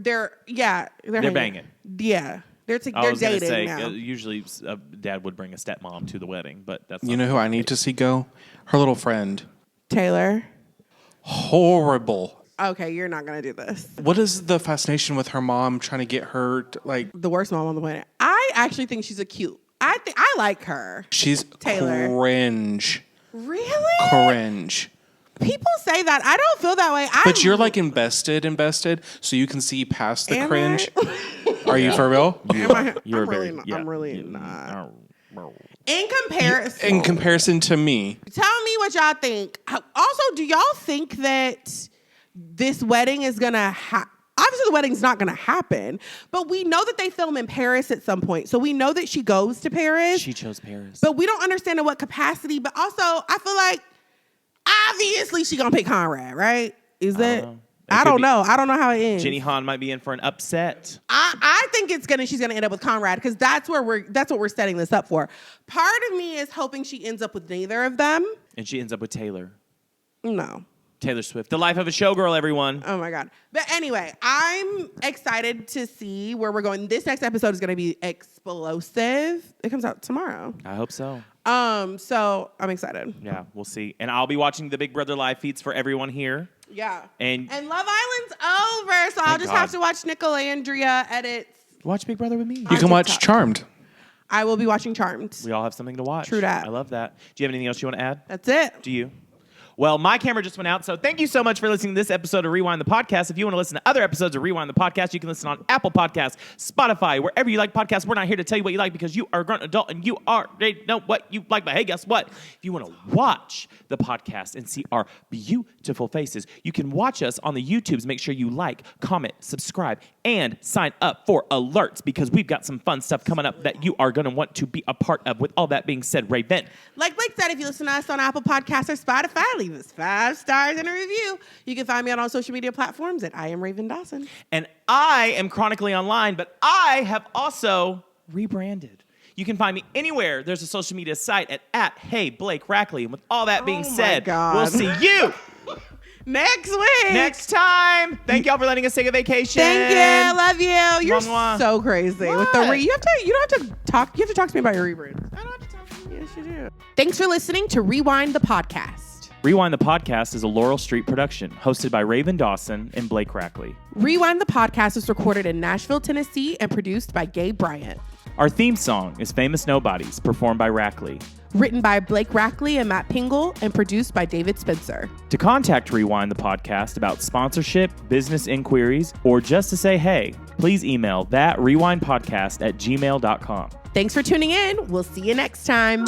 banging. Yeah. They're dating now. Usually a dad would bring a stepmom to the wedding, but that's You know who I need to see go? Her little friend. Taylor. Horrible. Okay, you're not going to do this. What is the fascination with her mom trying to get her the worst mom on the planet? I actually think she's I like her. She's Taylor. Cringe. Really? Cringe. People say that. I don't feel that way. But you're invested, so you can see past the cringe. Are you for real? I'm really not. In comparison to me. Tell me what y'all think. Also, do y'all think that this wedding is going to happen? Obviously, the wedding's not going to happen, but we know that they film in Paris at some point. So we know that she goes to Paris. She chose Paris. But we don't understand in what capacity. But also, I feel like obviously she going to pick Conrad, right? Is it? I don't know. I don't know how it ends. Jenny Han might be in for an upset. I think she's gonna end up with Conrad because that's what we're setting this up for. Part of me is hoping she ends up with neither of them. And she ends up with Taylor. No. Taylor Swift. The life of a showgirl, everyone. Oh my God. But anyway, I'm excited to see where we're going. This next episode is gonna be explosive. It comes out tomorrow. I hope so. So I'm excited. Yeah, we'll see. And I'll be watching the Big Brother live feeds for everyone here. Yeah. And Love Island's over, so I'll just have to watch Nicolandria edits. Watch Big Brother with me. You can watch Charmed. I will be watching Charmed. We all have something to watch. True that. I love that. Do you have anything else you want to add? That's it. Do you? Well, my camera just went out, so thank you so much for listening to this episode of Rewind the Podcast. If you want to listen to other episodes of Rewind the Podcast, you can listen on Apple Podcasts, Spotify, wherever you like podcasts. We're not here to tell you what you like because you are a grown adult and you already know what you like. But hey, guess what? If you want to watch the podcast and see our beautiful faces, you can watch us on the YouTubes. Make sure you like, comment, subscribe, and sign up for alerts because we've got some fun stuff coming up that you are going to want to be a part of. With all that being said, Raven. Like Blake said, if you listen to us on Apple Podcasts or Spotify, leave us 5 stars and a review. You can find me on all social media platforms at I am Raven Dawson. And I am chronically online, but I have also rebranded. You can find me anywhere. There's a social media site at Hey Blake Rackley. And with all that being said, we'll see you next week. Next time. Thank y'all for letting us take a vacation. Thank you. I love you. You're Mwah. so crazy. What? With the you don't have to talk. You have to talk to me about your rebrand. I don't have to talk to you. Yes, you do. Thanks for listening to Rewind the Podcast. Rewind the Podcast is a Laurel Street production, hosted by Raven Dawson and Blake Rackley. Rewind the Podcast is recorded in Nashville, Tennessee, and produced by Gabe Bryant. Our theme song is Famous Nobodies, performed by Rackley. Written by Blake Rackley and Matt Pingle, and produced by David Spencer. To contact Rewind the Podcast about sponsorship, business inquiries, or just to say hey, please email thatrewindpodcast@gmail.com. Thanks for tuning in. We'll see you next time.